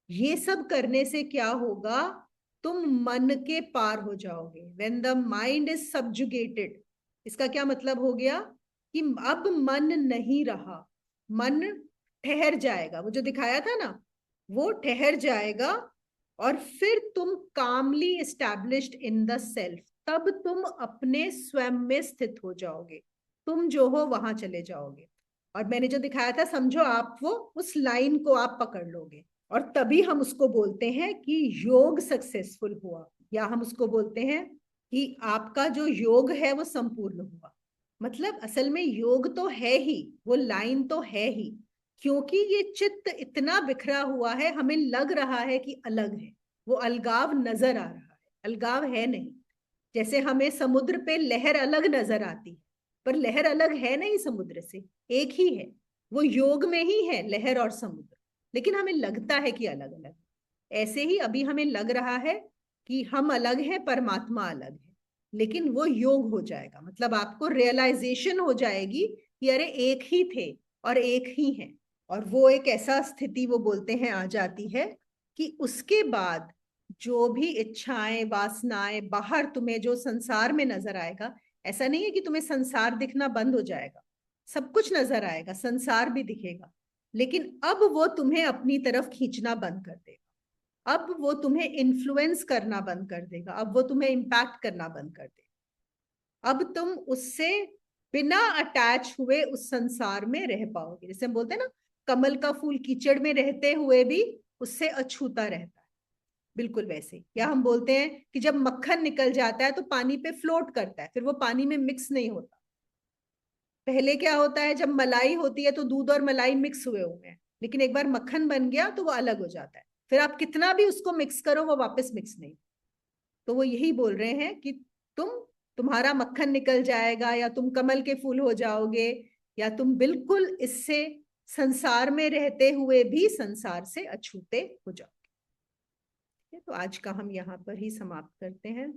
ये सब करने से क्या होगा? तुम मन के पार हो जाओगे। When the mind is subjugated, इसका क्या मतलब हो गया? कि अब मन नहीं रहा, मन ठहर जाएगा, वो जो दिखाया था ना, वो ठहर जाएगा। और फिर तुम कामली एस्टैब्लिश्ड इन द सेल्फ, तब तुम अपने स्वयं में स्थित हो जाओगे, तुम जो हो वहां चले जाओगे। और मैंने जो दिखाया था, समझो आप वो उस लाइन को आप पकड़ लोगे, और तभी हम उसको बोलते हैं कि योग सक्सेसफुल हुआ, या हम उसको बोलते हैं कि आपका जो योग है वो संपूर्ण हुआ। मतलब असल में योग तो है ही, वो लाइन तो है ही, क्योंकि ये चित्त इतना बिखरा हुआ है, हमें लग रहा है कि अलग है, वो अलगाव नजर आ रहा है, अलगाव है नहीं। जैसे हमें समुद्र पे लहर अलग नजर आती है, पर लहर अलग है नहीं समुद्र से, एक ही है, वो योग में ही है लहर और समुद्र, लेकिन हमें लगता है कि अलग अलग। ऐसे ही अभी हमें लग रहा है कि हम अलग हैं, परमात्मा अलग है, लेकिन वो योग हो जाएगा। मतलब आपको रियलाइजेशन हो जाएगी कि अरे एक ही थे और एक ही हैं। और वो एक ऐसा स्थिति वो बोलते हैं आ जाती है कि उसके बाद जो भी इच्छाएं वासनाएं बाहर तुम्हें जो संसार में नजर आएगा, ऐसा नहीं है कि तुम्हें संसार दिखना बंद हो जाएगा, सब कुछ नजर आएगा, संसार भी दिखेगा, लेकिन अब वो तुम्हें अपनी तरफ खींचना बंद कर देगा। अब वो तुम्हें इन्फ्लुएंस करना बंद कर देगा, अब वो तुम्हें इम्पैक्ट करना बंद कर देगा। अब तुम उससे बिना अटैच हुए उस संसार में रह पाओगे। जैसे हम बोलते हैं ना, कमल का फूल कीचड़ में रहते हुए भी उससे अछूता रहता है, बिल्कुल वैसे। या हम बोलते हैं कि जब मक्खन निकल जाता है तो पानी पे फ्लोट करता है, फिर वो पानी में मिक्स नहीं होता। पहले क्या होता है, जब मलाई होती है तो दूध और मलाई मिक्स हुए हुए हैं, लेकिन एक बार मक्खन बन गया तो वो अलग हो जाता है, फिर आप कितना भी उसको मिक्स करो वो वापस मिक्स नहीं। तो वो यही बोल रहे हैं कि तुम तुम्हारा मक्खन निकल जाएगा, या तुम कमल के फूल हो जाओगे, या तुम बिल्कुल इससे संसार में रहते हुए भी संसार से अछूते हो जाओगे। तो आज का हम यहाँ पर ही समाप्त करते हैं।